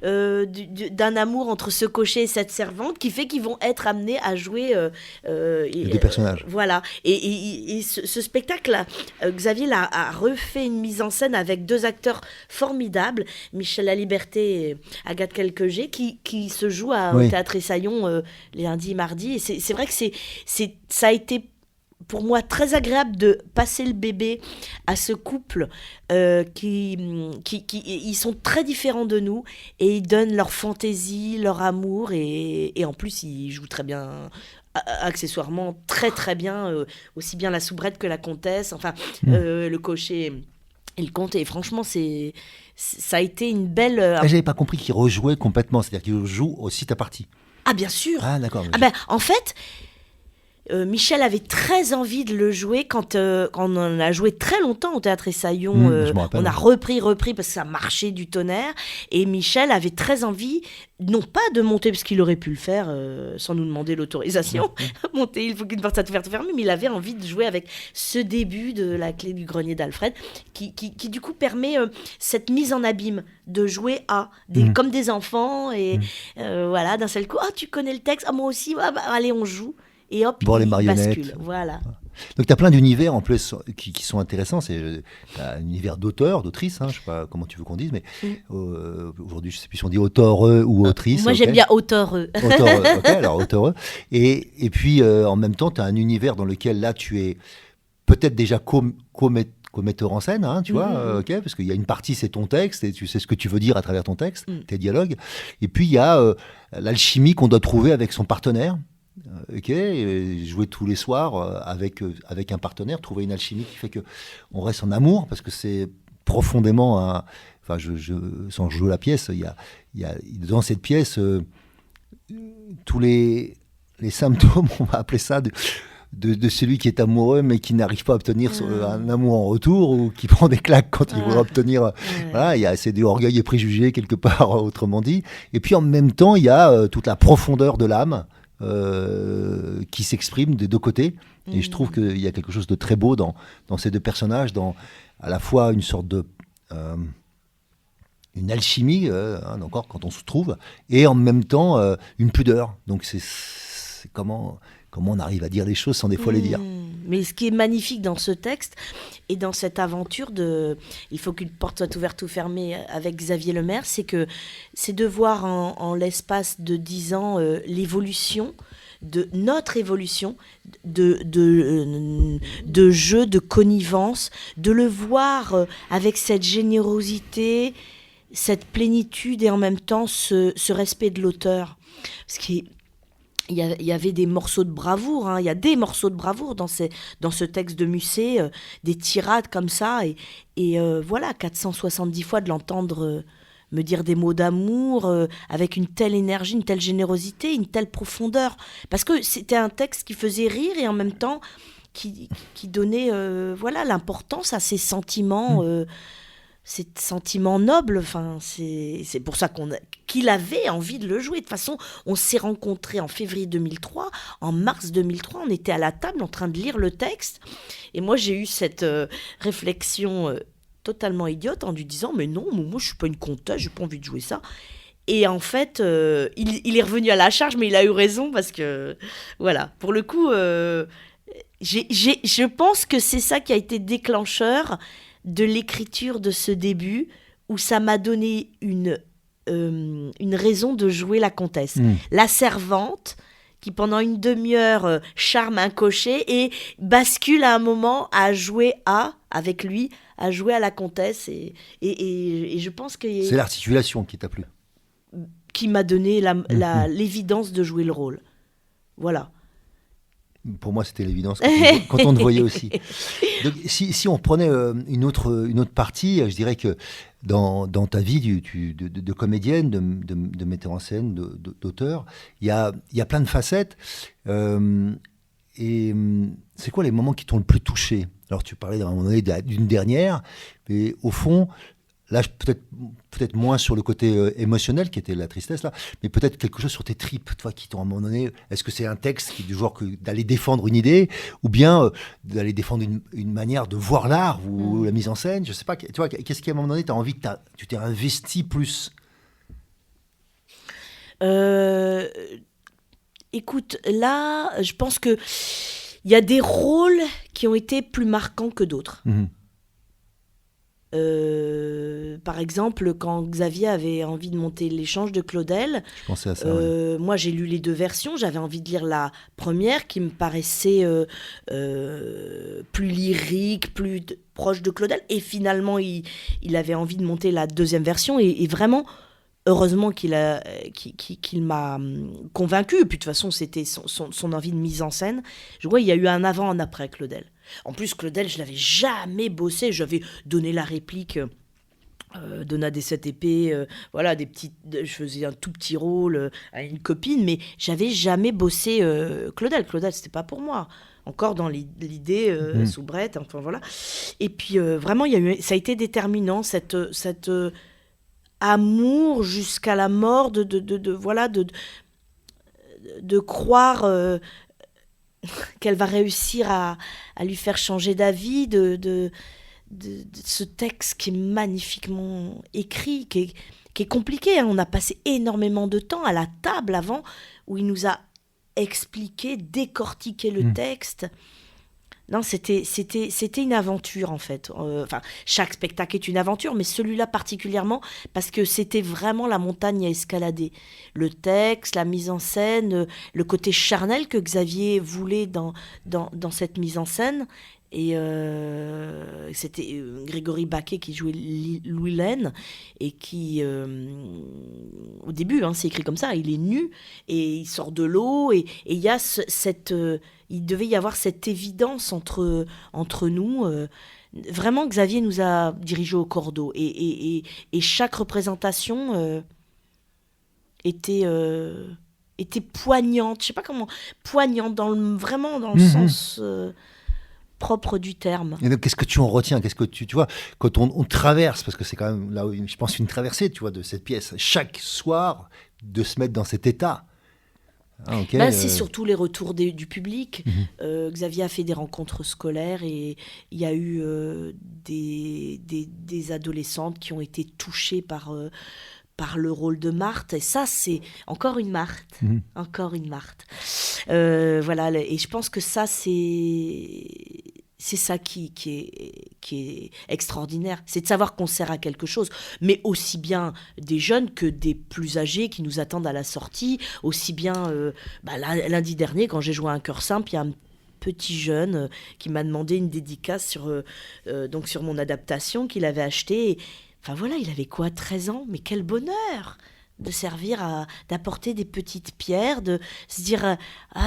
d'un amour entre ce cocher et cette servante qui fait qu'ils vont être amenés à jouer les deux personnages. Voilà. Et ce spectacle-là, Xavier a refait une mise en scène avec 2 acteurs formidables, Michel Laliberté et Agathe Quelquejet, qui se jouent au Théâtre Essaillon les lundis et mardis. Et c'est vrai que ça a été pour moi très agréable de passer le bébé à ce couple qui ils sont très différents de nous et ils donnent leur fantaisie, leur amour et en plus ils jouent très bien, accessoirement très très bien, aussi bien la soubrette que la comtesse, enfin le cocher et le comte, et franchement ça a été une belle... J'avais pas compris qu'ils rejouaient complètement, c'est-à-dire qu'ils jouent aussi ta partie. Ah bien sûr. Ah d'accord. En fait... Michel avait très envie de le jouer quand on en a joué très longtemps au Théâtre Essaillon. On a repris parce que ça marchait du tonnerre. Et Michel avait très envie, non pas de monter, parce qu'il aurait pu le faire sans nous demander l'autorisation. Monter, il faut qu'une porte soit ouverte ou fermée, mais il avait envie de jouer avec ce début de La clé du grenier d'Alfred, qui du coup permet cette mise en abîme, de jouer comme des enfants. Et voilà, d'un seul coup, tu connais le texte, moi aussi, allez, on joue. Et hop, bon, les marionnettes. Bascule. Voilà. Donc tu as plein d'univers en plus qui sont intéressants. C'est un univers d'auteur, d'autrice, je sais pas comment tu veux qu'on dise, mais aujourd'hui je sais plus si on dit auteur ou autrice. Moi j'aime bien auteur. Ok, alors auteur. Et puis en même temps tu as un univers dans lequel là tu es peut-être déjà co-metteur en scène, tu vois, parce qu'il y a une partie c'est ton texte et tu sais ce que tu veux dire à travers ton texte, tes dialogues. Et puis il y a l'alchimie qu'on doit trouver avec son partenaire. Jouer tous les soirs avec un partenaire, trouver une alchimie qui fait que on reste en amour, parce que c'est profondément sans jouer la pièce, il y a dans cette pièce tous les symptômes, on va appeler ça, de celui qui est amoureux mais qui n'arrive pas à obtenir un amour en retour, ou qui prend des claques quand il voudrait obtenir. Voilà, il y a assez d'orgueil et préjugés quelque part, autrement dit. Et puis en même temps, il y a toute la profondeur de l'âme qui s'exprime des deux côtés. Et je trouve qu'il y a quelque chose de très beau dans ces deux personnages, dans à la fois une sorte de une alchimie, encore quand on se trouve, et en même temps une pudeur. Donc c'est comment on arrive à dire les choses sans des fois les dire. Mais ce qui est magnifique dans ce texte et dans cette aventure il faut qu'une porte soit ouverte ou fermée avec Xavier Lemaire, c'est de voir en l'espace de 10 ans l'évolution, de notre évolution de jeu, de connivence, de le voir avec cette générosité, cette plénitude et en même temps ce respect de l'auteur. Parce qu'il y avait des morceaux de bravoure, il y a des morceaux de bravoure dans ce texte de Musset, des tirades comme ça, et voilà, 470 fois de l'entendre me dire des mots d'amour avec une telle énergie, une telle générosité, une telle profondeur. Parce que c'était un texte qui faisait rire et en même temps qui donnait l'importance à ces sentiments, ces sentiments nobles. Enfin, c'est pour ça qu'il avait envie de le jouer. De toute façon, on s'est rencontrés en février 2003. En mars 2003, on était à la table en train de lire le texte. Et moi, j'ai eu cette réflexion totalement idiote en lui disant « Mais non, moi, je suis pas une comtesse, j'ai pas envie de jouer ça. » Et en fait, il est revenu à la charge, mais il a eu raison parce que, voilà, pour le coup, je pense que c'est ça qui a été déclencheur de l'écriture de ce début, où ça m'a donné une raison de jouer la comtesse. La servante qui, pendant une demi-heure, charme un cocher et bascule à un moment à jouer avec lui, à jouer à la comtesse. Et je pense que... C'est l'articulation qui t'a plu. Qui m'a donné l'évidence de jouer le rôle. Voilà. Pour moi, c'était l'évidence quand on te voyait aussi. Donc, si on prenait une autre partie, je dirais que dans ta vie de comédienne, de metteur en scène, d'auteur, il y a plein de facettes. Et c'est quoi les moments qui t'ont le plus touché? Alors, tu parlais d'un moment donné d'une dernière, mais au fond, là, peut-être moins sur le côté émotionnel, qui était la tristesse, là, mais peut-être quelque chose sur tes tripes, toi, qui t'ont à un moment donné. Est-ce que c'est un texte qui est du genre d'aller défendre une idée, ou bien d'aller défendre une manière de voir l'art, ou la mise en scène? Je sais pas, tu vois, qu'est-ce qui, à un moment donné, tu as envie que tu t'es investi plus? Écoute, là, je pense que il y a des rôles qui ont été plus marquants que d'autres. Par exemple, quand Xavier avait envie de monter l'échange de Claudel, je pensais à ça. Ouais. Moi j'ai lu les deux versions, j'avais envie de lire la première qui me paraissait plus lyrique, plus proche de Claudel, et finalement il avait envie de monter la deuxième version, et vraiment, heureusement qu'il m'a convaincu, et puis de toute façon c'était son envie de mise en scène. Je vois, il y a eu un avant, un après Claudel. En plus, Claudel, je l'avais jamais bossé. J'avais donné la réplique Donna des 7 épées, voilà, je faisais un tout petit rôle à une copine, mais j'avais jamais bossé Claudel. Claudel, c'était pas pour moi. Encore dans l'idée soubrette, enfin voilà. Et puis vraiment, ça a été déterminant, cet amour jusqu'à la mort de croire qu'elle va réussir à lui faire changer d'avis, de ce texte qui est magnifiquement écrit, qui est compliqué. Hein. On a passé énormément de temps à la table avant, où il nous a expliqué, décortiqué le texte. Non, c'était une aventure, en fait. Enfin, chaque spectacle est une aventure, mais celui-là particulièrement, parce que c'était vraiment la montagne à escalader. Le texte, la mise en scène, le côté charnel que Xavier voulait dans cette mise en scène. Et c'était Grégory Baquet qui jouait Louis Laine, et qui, au début, hein, c'est écrit comme ça, il est nu, et il sort de l'eau, et il y a il devait y avoir cette évidence entre nous. Vraiment, Xavier nous a dirigés au cordeau, et chaque représentation était poignante, je sais pas comment, poignante, vraiment dans le sens propre du terme. Et donc, qu'est-ce que tu en retiens? Qu'est-ce que tu vois, quand on traverse, parce que c'est quand même, là, je pense, une traversée, tu vois, de cette pièce, chaque soir, de se mettre dans cet état. Ah, okay, c'est surtout les retours du public. Xavier a fait des rencontres scolaires, et il y a eu des adolescentes qui ont été touchées par le rôle de Marthe, et ça, c'est encore une Marthe. Encore une Marthe. Voilà, et je pense que ça, c'est ça qui est extraordinaire. C'est de savoir qu'on sert à quelque chose, mais aussi bien des jeunes que des plus âgés qui nous attendent à la sortie, aussi bien lundi dernier, quand j'ai joué à Un cœur simple, il y a un petit jeune qui m'a demandé une dédicace sur mon adaptation qu'il avait achetée. Enfin voilà, il avait quoi, 13 ans? Mais quel bonheur de servir d'apporter des petites pierres, de se dire,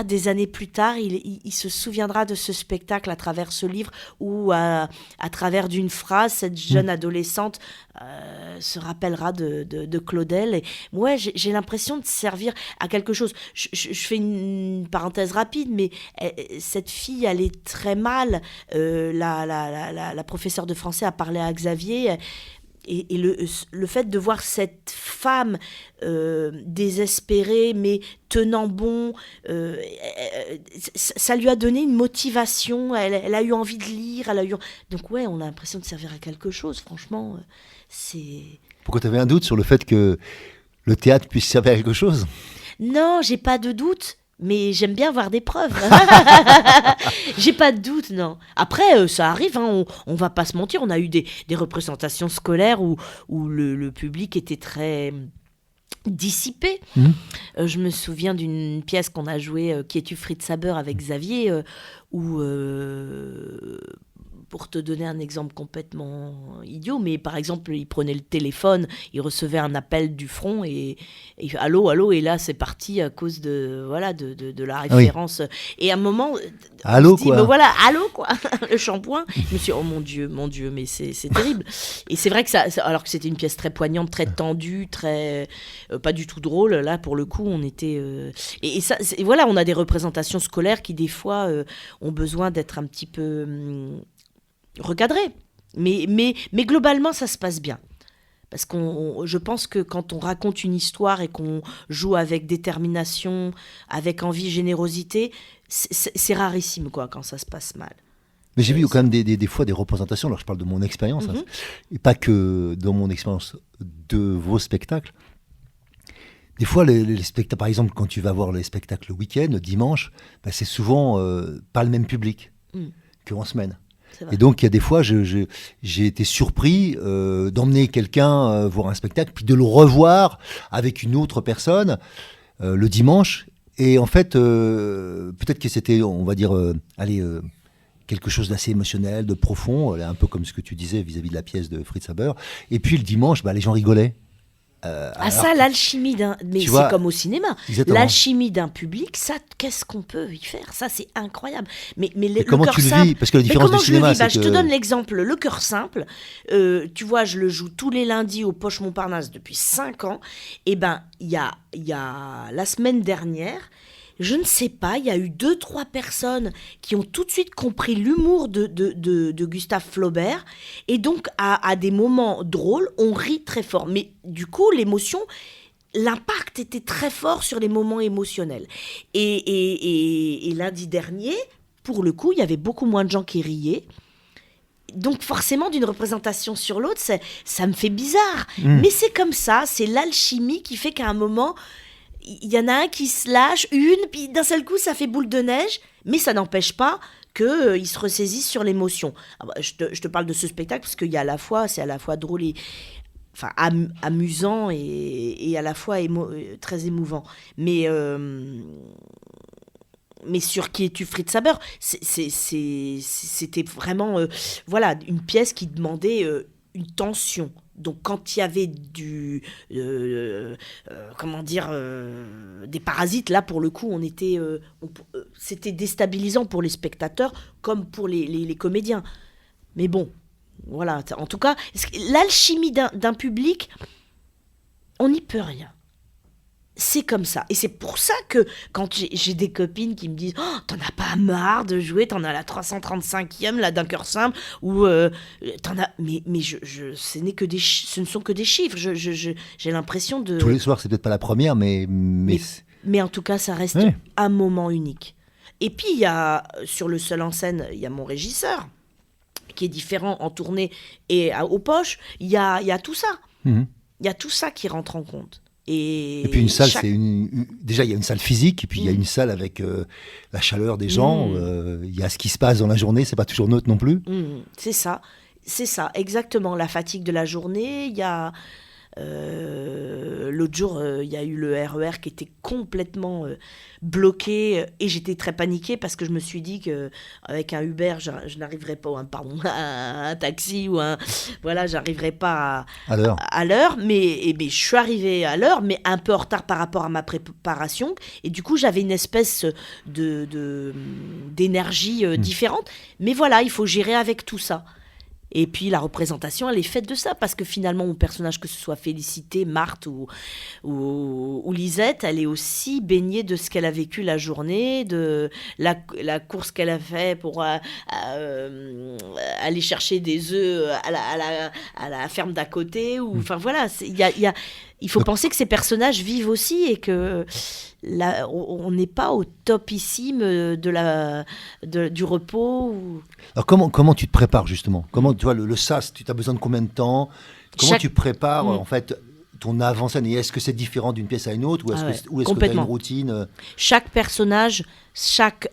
des années plus tard, il se souviendra de ce spectacle à travers ce livre, ou à travers d'une phrase, cette jeune adolescente se rappellera de Claudel. Et ouais, j'ai l'impression de servir à quelque chose. Je fais une parenthèse rapide, mais cette fille allait très mal. La professeure de français a parlé à Xavier. Et le fait de voir cette femme désespérée, mais tenant bon, ça lui a donné une motivation. Elle a eu envie de lire. Donc ouais, on a l'impression de servir à quelque chose. Franchement, c'est... Pourquoi tu avais un doute sur le fait que le théâtre puisse servir à quelque chose? Non, j'ai pas de doute. Mais j'aime bien voir des preuves. J'ai pas de doute, non. Après, ça arrive, hein, on va pas se mentir. On a eu des représentations scolaires où le public était très dissipé. Je me souviens d'une pièce qu'on a jouée, Qui es-tu Fritz Saber, avec Xavier, où pour te donner un exemple complètement idiot, mais par exemple, il prenait le téléphone, il recevait un appel du front et allô, allô, et là c'est parti à cause de la référence. Et à un moment, allô, on se dit, quoi. mais voilà, allô quoi, le shampoing. Je me suis dit, oh mon Dieu, mais c'est terrible. Et c'est vrai que alors que c'était une pièce très poignante, très tendue, très pas du tout drôle. Là, pour le coup, on était et ça, voilà, on a des représentations scolaires qui des fois ont besoin d'être un petit peu recadrées. Mais globalement, ça se passe bien. Parce je pense que quand on raconte une histoire et qu'on joue avec détermination, avec envie, générosité, c'est rarissime quoi, quand ça se passe mal. Mais j'ai vu quand même des fois des représentations, alors je parle de mon expérience, et pas que dans mon expérience de vos spectacles. Des fois, les spectacles, par exemple, quand tu vas voir les spectacles le week-end, dimanche, c'est souvent pas le même public qu'en semaine. Et donc, il y a des fois, j'ai été surpris d'emmener quelqu'un voir un spectacle, puis de le revoir avec une autre personne le dimanche. Et en fait, peut-être que c'était, on va dire, quelque chose d'assez émotionnel, de profond, un peu comme ce que tu disais vis-à-vis de la pièce de Fritz Haber. Et puis, le dimanche, les gens rigolaient. Ça, l'alchimie mais c'est comme au cinéma. Exactement. L'alchimie d'un public, ça, qu'est-ce qu'on peut y faire? Ça, c'est incroyable. Mais comment tu le vis? Parce que la différence du cinéma, c'est que... Je te donne l'exemple, Le Cœur Simple. Tu vois, je le joue tous les lundis au Poche Montparnasse depuis 5 ans. Et il y a la semaine dernière, je ne sais pas, il y a eu 2-3 personnes qui ont tout de suite compris l'humour de Gustave Flaubert. Et donc, à des moments drôles, on rit très fort. Mais du coup, l'impact était très fort sur les moments émotionnels. Et lundi dernier, pour le coup, il y avait beaucoup moins de gens qui riaient. Donc forcément, d'une représentation sur l'autre, ça me fait bizarre. Mais c'est comme ça, c'est l'alchimie qui fait qu'à un moment... Il y en a un qui se lâche, puis d'un seul coup, ça fait boule de neige, mais ça n'empêche pas qu'il se ressaisisse sur l'émotion. Je te parle de ce spectacle parce qu'il y a c'est à la fois drôle et amusant et à la fois très émouvant. Mais sur Qui es-tu, Fritz Haber, c'était vraiment une pièce qui demandait une tension. Donc quand il y avait des parasites, là pour le coup c'était déstabilisant pour les spectateurs comme pour les comédiens. Mais bon, voilà, en tout cas, l'alchimie d'un public, on n'y peut rien. C'est comme ça. Et c'est pour ça que quand j'ai des copines qui me disent « Oh, t'en as pas marre de jouer, t'en as la 335e, là, d'un Cœur Simple, ou t'en as... » Mais ce ne sont que des chiffres. J'ai l'impression de... Tous les soirs, c'est peut-être pas la première, mais en tout cas, ça reste un moment unique. Et puis, il y a, sur Le Seul en scène, il y a mon régisseur, qui est différent en tournée et aux poches. Il y a tout ça. Il y a tout ça qui rentre en compte. Et puis une salle, déjà il y a une salle physique, et puis il y a une salle avec la chaleur des gens, il y a ce qui se passe dans la journée, c'est pas toujours neutre non plus. C'est ça, exactement, la fatigue de la journée, il y a... l'autre jour, il y a eu le RER qui était complètement bloqué et j'étais très paniquée parce que je me suis dit qu'avec un Uber, je n'arriverais pas, un taxi ou j'arriverais pas à l'heure. Mais je suis arrivée à l'heure, mais un peu en retard par rapport à ma préparation. Et du coup, j'avais une espèce d'énergie différente. Mais voilà, il faut gérer avec tout ça. Et puis la représentation, elle est faite de ça, parce que finalement mon personnage, que ce soit Félicité, Marthe ou Lisette, elle est aussi baignée de ce qu'elle a vécu la journée, de la course qu'elle a fait pour aller chercher des œufs à la ferme d'à côté. Il faut penser que ces personnages vivent aussi et que on n'est pas au topissime du repos. Alors comment tu te prépares justement? Comment, tu vois, le SAS, tu as besoin de combien de temps? Comment tu prépares en fait ton avant-scène? Et est-ce que c'est différent d'une pièce à une autre, ou est-ce que tu as une routine? Chaque personnage chaque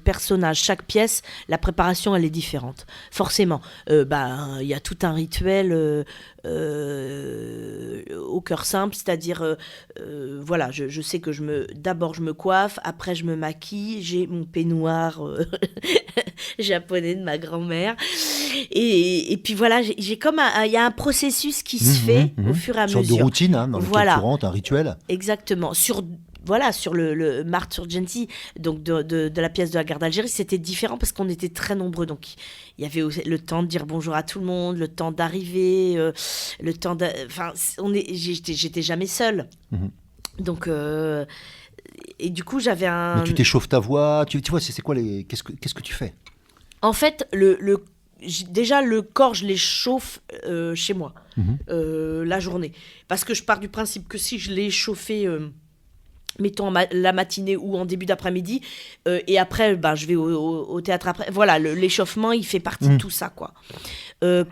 personnage, chaque pièce, la préparation, elle est différente. Forcément. Il y a tout un rituel au cœur simple, c'est-à-dire, voilà, je sais que d'abord je me coiffe, après je me maquille, j'ai mon peignoir japonais de ma grand-mère. Et puis voilà, j'ai comme il y a un processus qui se fait au fur et à mesure. Une sorte de routine dans lequel tu rentres, un rituel. Exactement. Sur le Marthe Surgency, donc de la pièce de la guerre d'Algérie, c'était différent parce qu'on était très nombreux. Donc il y avait le temps de dire bonjour à tout le monde, le temps d'arriver, le temps de... Enfin, j'étais jamais seule. Donc... et du coup, j'avais un... Mais tu t'échauffes ta voix, tu vois, c'est quoi qu'est-ce que tu fais? En fait, déjà, le corps, je l'échauffe chez moi, la journée. Parce que je pars du principe que si je l'ai chauffé, mettons la matinée ou en début d'après-midi, et après, je vais au théâtre après. Voilà, l'échauffement, il fait partie de tout ça, quoi.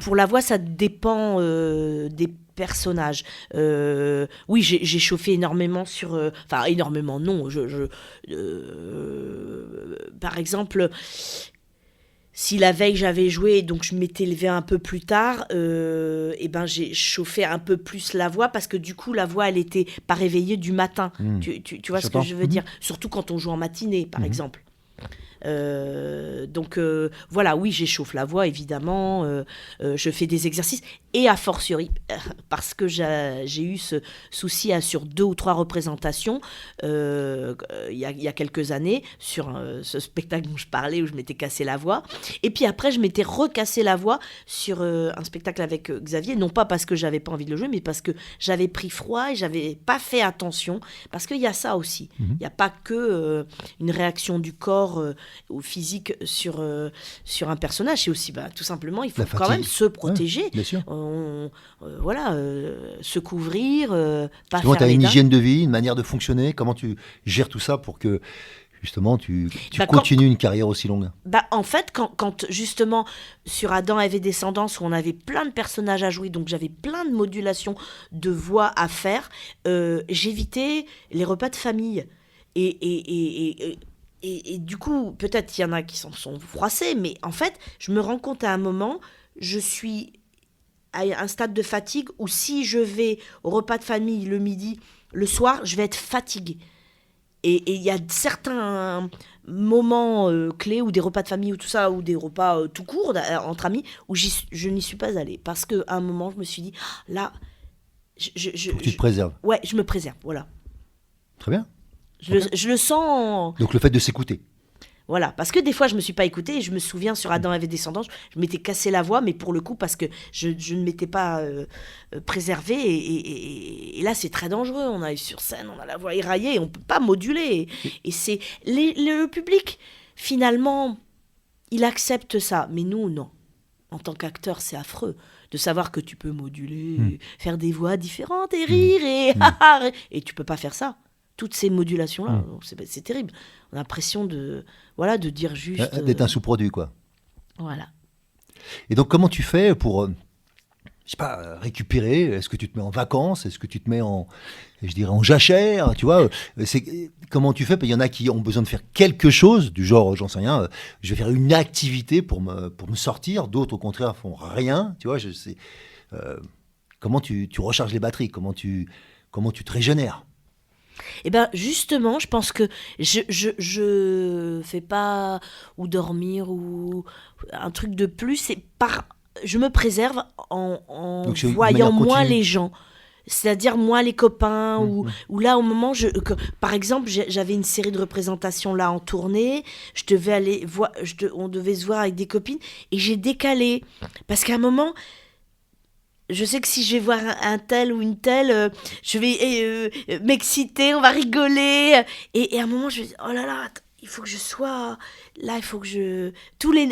Pour la voix, ça dépend des personnages. Oui, j'ai chauffé énormément sur... Enfin, énormément, non. Par exemple... Si la veille j'avais joué, donc je m'étais levée un peu plus tard, j'ai chauffé un peu plus la voix parce que du coup la voix elle était pas réveillée du matin. Tu vois ce que je veux dire? Surtout quand on joue en matinée par exemple. Donc voilà, oui, j'échauffe la voix évidemment, je fais des exercices et a fortiori parce que j'ai eu ce souci sur 2 ou 3 représentations il y a quelques années sur ce spectacle dont je parlais où je m'étais cassé la voix, et puis après je m'étais recassé la voix sur un spectacle avec Xavier, non pas parce que j'avais pas envie de le jouer mais parce que j'avais pris froid et j'avais pas fait attention, parce qu'il y a ça aussi, il n'y a pas que une réaction du corps au physique sur un personnage, c'est aussi tout simplement il faut quand même se protéger, bien sûr. Se couvrir, pas tu faire as les une dents. hygiène de vie, une manière de fonctionner, comment tu gères tout ça pour que justement tu continues une carrière aussi longue? En fait, quand justement sur Adam, Ève et Descendance, où on avait plein de personnages à jouer, donc j'avais plein de modulations de voix à faire, j'évitais les repas de famille. Et du coup, peut-être il y en a qui s'en sont froissés, mais en fait, je me rends compte à un moment, je suis à un stade de fatigue où si je vais au repas de famille le midi, le soir, je vais être fatiguée. Et il y a certains moments clés, ou des repas de famille ou tout ça, ou des repas tout court entre amis, où je n'y suis pas allée. Parce qu'à un moment, je me suis dit, là... Faut que tu te préserves. Ouais, je me préserve, voilà. Très bien. Je le sens... Donc le fait de s'écouter. Voilà, parce que des fois je me suis pas écoutée, et je me souviens sur Adam, Ève et Descendance, je m'étais cassé la voix, mais pour le coup parce que je ne m'étais pas préservée, et là c'est très dangereux, on arrive sur scène, on a la voix éraillée, on peut pas moduler, et c'est le public finalement il accepte ça, mais nous non. En tant qu'acteur c'est affreux de savoir que tu peux moduler, faire des voix différentes et rire, et tu peux pas faire ça. Toutes ces modulations-là, c'est terrible. On a l'impression de dire juste... D'être un sous-produit, quoi. Voilà. Et donc, comment tu fais pour, récupérer? Est-ce que tu te mets en vacances? Est-ce que tu te mets en jachère? Tu vois, comment tu fais? Il y en a qui ont besoin de faire quelque chose, du genre, j'en sais rien, je vais faire une activité pour me sortir. D'autres, au contraire, font rien. Tu vois, comment tu recharges les batteries? Comment tu te régénères? Eh bien, justement, je pense que je fais pas ou dormir ou un truc de plus. Je me préserve en voyant moins les gens. C'est-à-dire moins les copains, ou là au moment par exemple j'avais une série de représentations là en tournée, je devais aller voir, on devait se voir avec des copines, et j'ai décalé parce qu'à un moment je sais que si je vais voir un tel ou une telle, je vais m'exciter, on va rigoler. Et à un moment, je vais dire, oh là là, il faut que je sois... Là, il faut que je...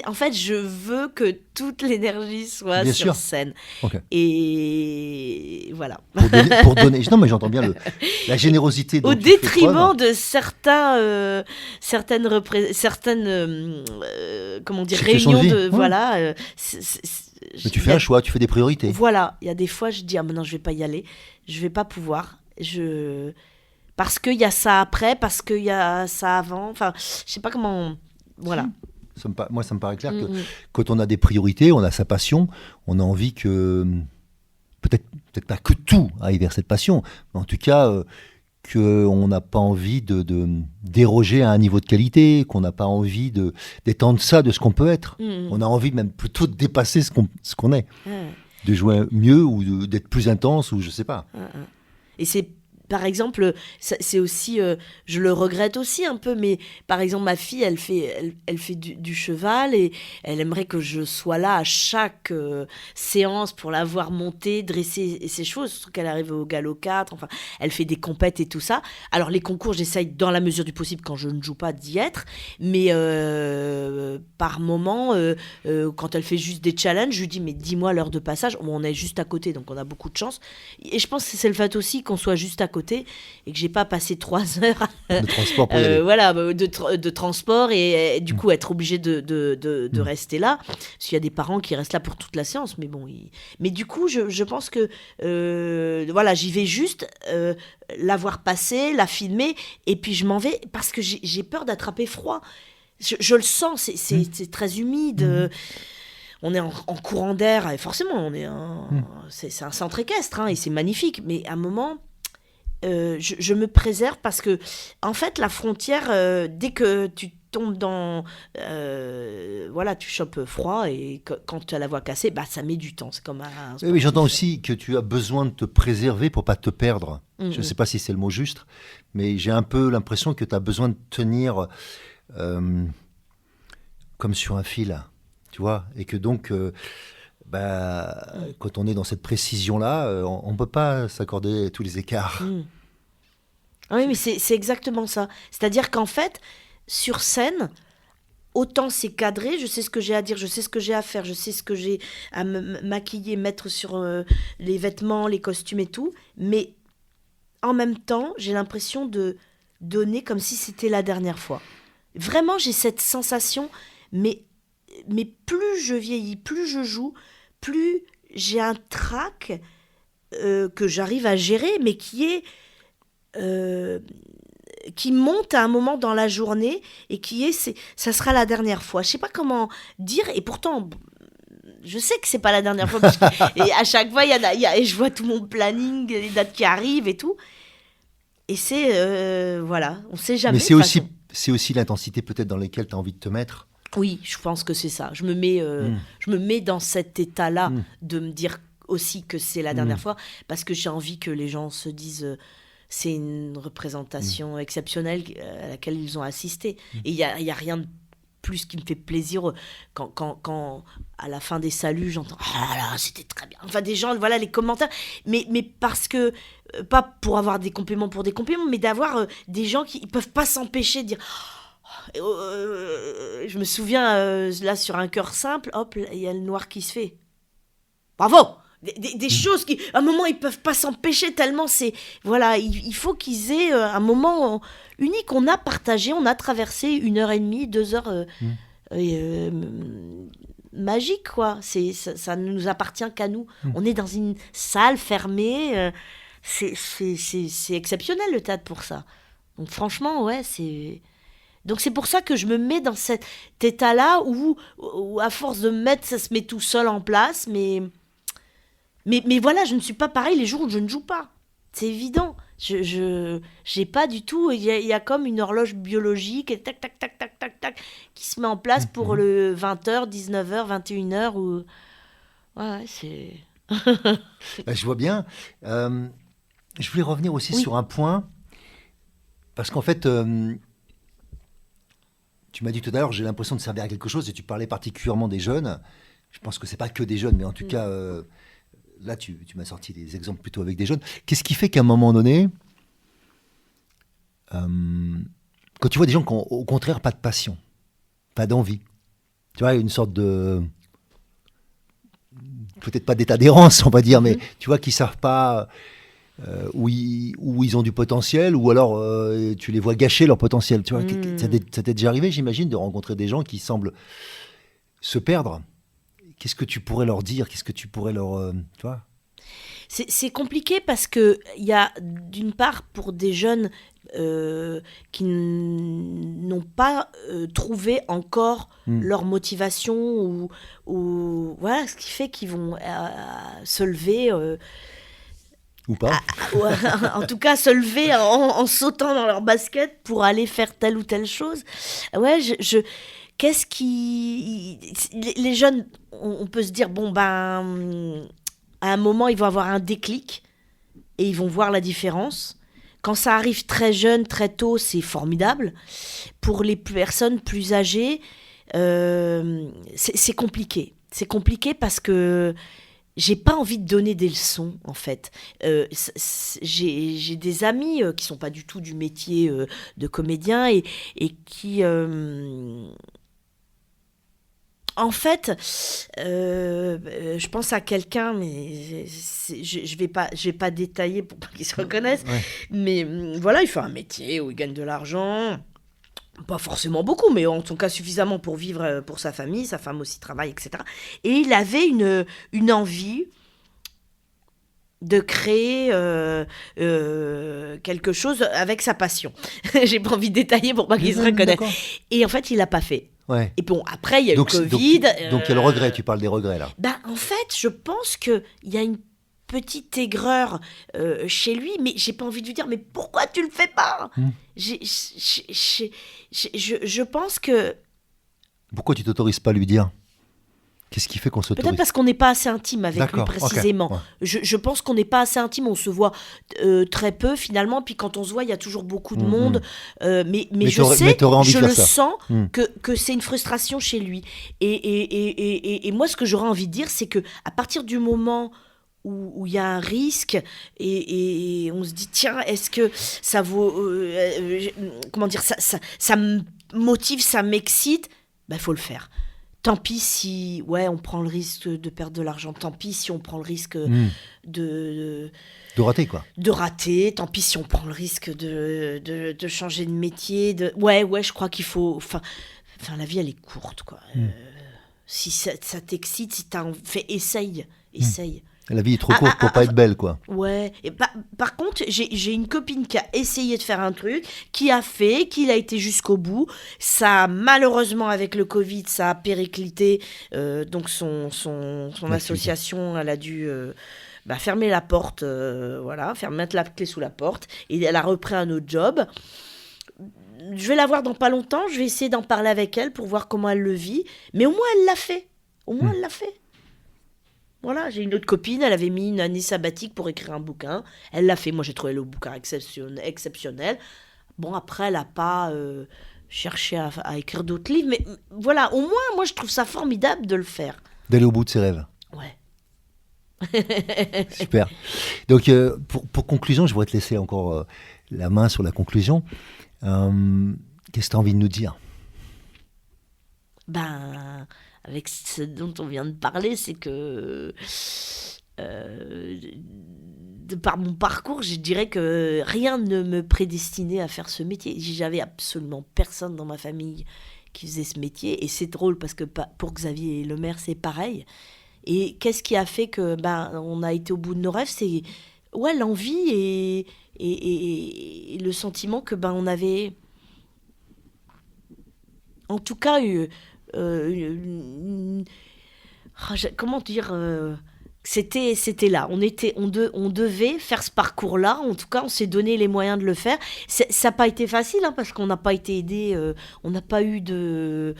En fait, je veux que toute l'énergie soit sur scène. Okay. Et voilà. Pour donner... Non, mais j'entends bien la générosité. Au détriment de certaines comment dire, réunions de... Voilà. Mais tu fais un choix, tu fais des priorités. Voilà, il y a des fois je dis maintenant je vais pas y aller, je vais pas pouvoir, parce qu'il y a ça après, parce qu'il y a ça avant. Enfin, je sais pas comment. Voilà. Moi, ça me paraît clair que Mm, quand on a des priorités, on a sa passion, on a envie que, peut-être pas que tout aille vers cette passion, mais en tout cas, qu'on n'a pas envie de déroger à un niveau de qualité, qu'on n'a pas envie d'être en deçà de ce qu'on peut être. mm. On a envie même plutôt de dépasser ce qu'on est, Ouais. de jouer mieux ou d'être plus intense, ou je sais pas. Et c'est, par exemple, c'est aussi, je le regrette aussi un peu, mais par exemple, ma fille, elle fait du cheval et elle aimerait que je sois là à chaque séance pour la voir monter, dresser ses chevaux, surtout qu'elle arrive au galop 4, enfin, elle fait des compètes et tout ça. Alors, les concours, j'essaye dans la mesure du possible, quand je ne joue pas, d'y être, mais par moment, quand elle fait juste des challenges, je lui dis, mais dis-moi l'heure de passage. Bon, on est juste à côté, donc on a beaucoup de chance. Et je pense que c'est le fait aussi qu'on soit juste à côté et que j'ai pas passé 3 heures Le transport pour y aller. voilà, de transport et du coup être obligé de rester là. Parce qu'il y a des parents qui restent là pour toute la séance, mais bon. Mais du coup, je pense que voilà, j'y vais juste la voir passer, la filmer et puis je m'en vais parce que j'ai peur d'attraper froid. Je le sens, c'est très humide. On est en courant d'air, et forcément, c'est un centre équestre, hein, et c'est magnifique. Mais à un moment, je me préserve parce que, en fait, la frontière, dès que tu tombes dans... voilà, tu chopes froid, et quand tu as la voix cassée, bah, ça met du temps. C'est comme un Oui, mais j'entends aussi que tu as besoin de te préserver pour pas te perdre. Je ne sais pas si c'est le mot juste, mais j'ai un peu l'impression que tu as besoin de tenir comme sur un fil, tu vois, et que donc, quand on est dans cette précision-là, on ne peut pas s'accorder tous les écarts. Ah oui, mais c'est exactement ça. C'est-à-dire qu'en fait, sur scène, autant c'est cadré, je sais ce que j'ai à dire, je sais ce que j'ai à faire, je sais ce que j'ai à me maquiller, mettre sur les vêtements, les costumes et tout, mais en même temps, j'ai l'impression de donner comme si c'était la dernière fois. Vraiment, j'ai cette sensation, mais plus je vieillis, plus je joue, plus j'ai un trac que j'arrive à gérer, mais qui monte à un moment dans la journée et ça sera la dernière fois. Je sais pas comment dire, et pourtant je sais que c'est pas la dernière fois et à chaque fois et je vois tout mon planning, les dates qui arrivent et tout, et c'est voilà, on sait jamais. Mais de toute façon. c'est aussi l'intensité peut-être dans laquelle tu as envie de te mettre. Oui, je pense que c'est ça. Je me mets dans cet état-là de me dire aussi que c'est la dernière fois, parce que j'ai envie que les gens se disent c'est une représentation exceptionnelle à laquelle ils ont assisté. Et il y a rien de plus qui me fait plaisir quand à la fin des saluts, j'entends « Ah là, c'était très bien ». Enfin, des gens, voilà, les commentaires. Mais parce que, pas pour avoir des compliments pour des compliments, mais d'avoir des gens qui ne peuvent pas s'empêcher de dire « je me souviens, là, sur un cœur simple, hop, il y a le noir qui se fait. Bravo !» Des choses qui, à un moment, ils peuvent pas s'empêcher tellement c'est... Voilà, il faut qu'ils aient un moment unique. On a partagé, on a traversé 1h30, 2 heures magiques, quoi. Ça ne nous appartient qu'à nous. On est dans une salle fermée. C'est exceptionnel, le théâtre, pour ça. Donc, franchement, ouais, c'est... Donc c'est pour ça que je me mets dans cet état-là où à force de me mettre, ça se met tout seul en place, mais voilà, je ne suis pas pareil les jours où je ne joue pas. C'est évident. Je j'ai pas du tout... Il y a comme une horloge biologique, et tac, tac, tac, tac, tac, tac, qui se met en place pour le 20h, 19h, 21h. Ou... Ouais, c'est... Je vois bien. Je voulais revenir aussi sur un point, parce qu'en fait... tu m'as dit tout à l'heure, j'ai l'impression de servir à quelque chose, et tu parlais particulièrement des jeunes. Je pense que c'est pas que des jeunes, mais en tout cas, là, tu m'as sorti des exemples plutôt avec des jeunes. Qu'est-ce qui fait qu'à un moment donné, quand tu vois des gens qui ont au contraire pas de passion, pas d'envie, tu vois, une sorte de... peut-être pas d'état d'errance, on va dire, mais tu vois, qui savent pas... où ils ont du potentiel, ou alors tu les vois gâcher leur potentiel. Tu vois, ça t'est déjà arrivé, j'imagine, de rencontrer des gens qui semblent se perdre. Qu'est-ce que tu pourrais leur dire? Qu'est-ce que tu pourrais leur... tu vois? c'est compliqué parce que il y a d'une part pour des jeunes qui n'ont pas trouvé encore leur motivation ou voilà ce qui fait qu'ils vont se lever Ou pas. en tout cas se lever en sautant dans leur basket pour aller faire telle ou telle chose. Ouais, qu'est-ce qui les jeunes on peut se dire bon ben à un moment ils vont avoir un déclic et ils vont voir la différence. Quand ça arrive très jeune, très tôt, c'est formidable. Pour les personnes plus âgées, c'est compliqué. C'est compliqué parce que j'ai pas envie de donner des leçons, en fait. J'ai des amis qui sont pas du tout du métier de comédien et qui... En fait, je pense à quelqu'un, mais je vais pas détailler pour pas qu'il se reconnaisse. Ouais. Mais voilà, il fait un métier où il gagne de l'argent, pas forcément beaucoup, mais en tout cas suffisamment pour vivre pour sa famille. Sa femme aussi travaille, etc. Et il avait une envie de créer quelque chose avec sa passion. J'ai pas envie de détailler pour pas qu'il se reconnaisse. D'accord. Et en fait, il l'a pas fait. Ouais. Et bon, après, il y a eu le Covid. Donc, il y a le regret, tu parles des regrets là. Ben, en fait, je pense qu'il y a une petite aigreur chez lui, mais j'ai pas envie de lui dire, mais pourquoi tu le fais pas Je pense que... Pourquoi tu t'autorises pas à lui dire ? Qu'est-ce qui fait qu'on s'autorise ? Peut-être parce qu'on n'est pas assez intime avec lui précisément. Okay. Ouais. Je pense qu'on n'est pas assez intime, on se voit très peu finalement, puis quand on se voit, il y a toujours beaucoup de monde. Mais je le sens que c'est une frustration chez lui. Et moi, ce que j'aurais envie de dire, c'est qu'à partir du moment où il y a un risque et on se dit, tiens, est-ce que ça vaut... comment dire, ça me motive, ça m'excite, ben, faut le faire. Tant pis si on prend le risque de perdre de l'argent, tant pis si on prend le risque de rater, quoi. De rater, tant pis si on prend le risque de changer de métier. Je crois qu'il faut... Enfin, la vie, elle est courte, quoi. Si ça t'excite, si t'as fait, essaye. La vie est trop courte pour pas être belle, quoi. Ouais. Et par contre, j'ai une copine qui a essayé de faire un truc, qui a été jusqu'au bout. Ça, malheureusement, avec le Covid, ça a périclité. Donc, son association, elle a dû fermer la porte, mettre la clé sous la porte. Et elle a repris un autre job. Je vais la voir dans pas longtemps. Je vais essayer d'en parler avec elle pour voir comment elle le vit. Mais au moins, elle l'a fait. Elle l'a fait. Voilà, j'ai une autre copine, elle avait mis une année sabbatique pour écrire un bouquin. Elle l'a fait, moi j'ai trouvé le bouquin exceptionnel. Bon, après, elle n'a pas cherché à écrire d'autres livres, mais voilà, au moins, moi je trouve ça formidable de le faire. D'aller au bout de ses rêves. Ouais. Super. Donc, pour conclusion, je voudrais te laisser encore la main sur la conclusion. Qu'est-ce que tu as envie de nous dire ? Avec ce dont on vient de parler, c'est que de par mon parcours, je dirais que rien ne me prédestinait à faire ce métier. J'avais absolument personne dans ma famille qui faisait ce métier. Et c'est drôle parce que pour Xavier Lemaire, c'est pareil. Et qu'est-ce qui a fait que on a été au bout de nos rêves ? C'est l'envie et le sentiment que on avait, en tout cas, comment dire, c'était là. On devait faire ce parcours-là. En tout cas, on s'est donné les moyens de le faire. Ça n'a pas été facile parce qu'on n'a pas été aidé. On n'a pas eu de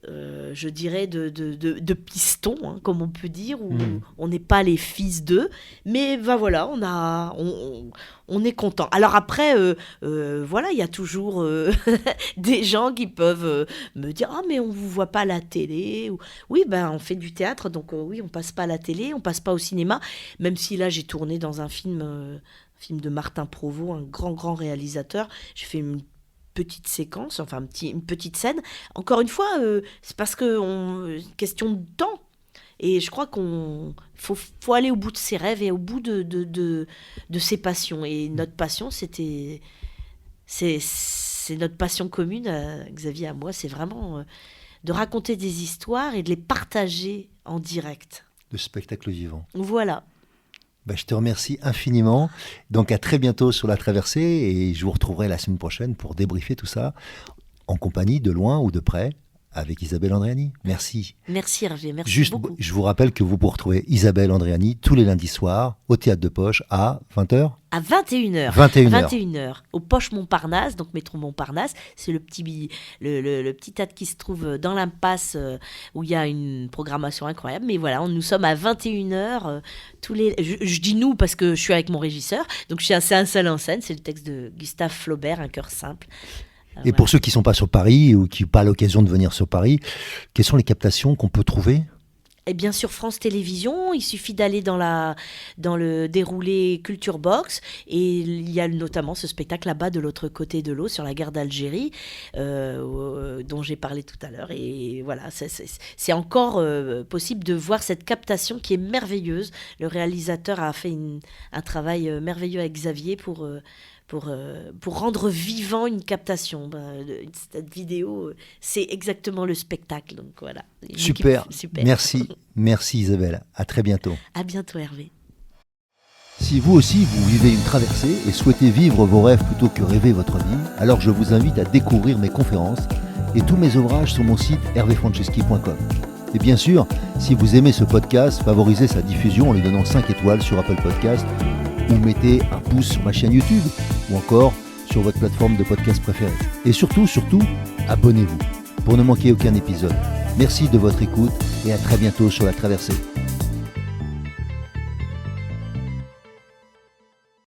je dirais, de pistons, comme on peut dire, où on n'est pas les fils d'eux. Mais voilà, on est content. Alors après, il y a toujours des gens qui peuvent me dire « Ah, mais on ne vous voit pas à la télé. » Oui, on fait du théâtre, donc oui, on ne passe pas à la télé, on ne passe pas au cinéma. Même si là, j'ai tourné dans un film de Martin Provost, un grand réalisateur. J'ai fait une petite séquence, une petite scène. Encore une fois, c'est parce que question de temps. Et je crois qu'on faut aller au bout de ses rêves et au bout de ses passions. Et notre passion, c'est notre passion commune, Xavier à moi, c'est vraiment de raconter des histoires et de les partager en direct. Le spectacle vivant. Voilà. Je te remercie infiniment. Donc à très bientôt sur La Traversée et je vous retrouverai la semaine prochaine pour débriefer tout ça en compagnie de loin ou de près avec Isabelle Andréani. Merci. Merci Hervé, merci Juste, beaucoup. je vous rappelle que vous pouvez retrouver Isabelle Andréani tous les lundis soirs au Théâtre de Poche à 20h. À 21h. 21h. Au Poche Montparnasse, donc métro Montparnasse. C'est le petit théâtre qui se trouve dans l'impasse où il y a une programmation incroyable. Mais voilà, nous sommes à 21h. Je dis nous parce que je suis avec mon régisseur. Donc c'est un seul en scène. C'est le texte de Gustave Flaubert, Un cœur simple. Et pour ceux qui ne sont pas sur Paris ou qui n'ont pas l'occasion de venir sur Paris, quelles sont les captations qu'on peut trouver ? Et bien sur France Télévisions, il suffit d'aller dans le déroulé Culture Box et il y a notamment ce spectacle là-bas de l'autre côté de l'eau sur la guerre d'Algérie dont j'ai parlé tout à l'heure. Et voilà, c'est encore possible de voir cette captation qui est merveilleuse. Le réalisateur a fait un travail merveilleux avec Xavier pour rendre vivant une captation. Cette vidéo, c'est exactement le spectacle. Donc voilà. Super. Merci Isabelle. À très bientôt. À bientôt Hervé. Si vous aussi vous vivez une traversée et souhaitez vivre vos rêves plutôt que rêver votre vie, alors je vous invite à découvrir mes conférences et tous mes ouvrages sur mon site hervéfranceschi.com. Et bien sûr, si vous aimez ce podcast, favorisez sa diffusion en lui donnant 5 étoiles sur Apple Podcast ou mettez un pouce sur ma chaîne YouTube ou encore sur votre plateforme de podcast préférée. Et surtout, abonnez-vous pour ne manquer aucun épisode. Merci de votre écoute et à très bientôt sur La Traversée.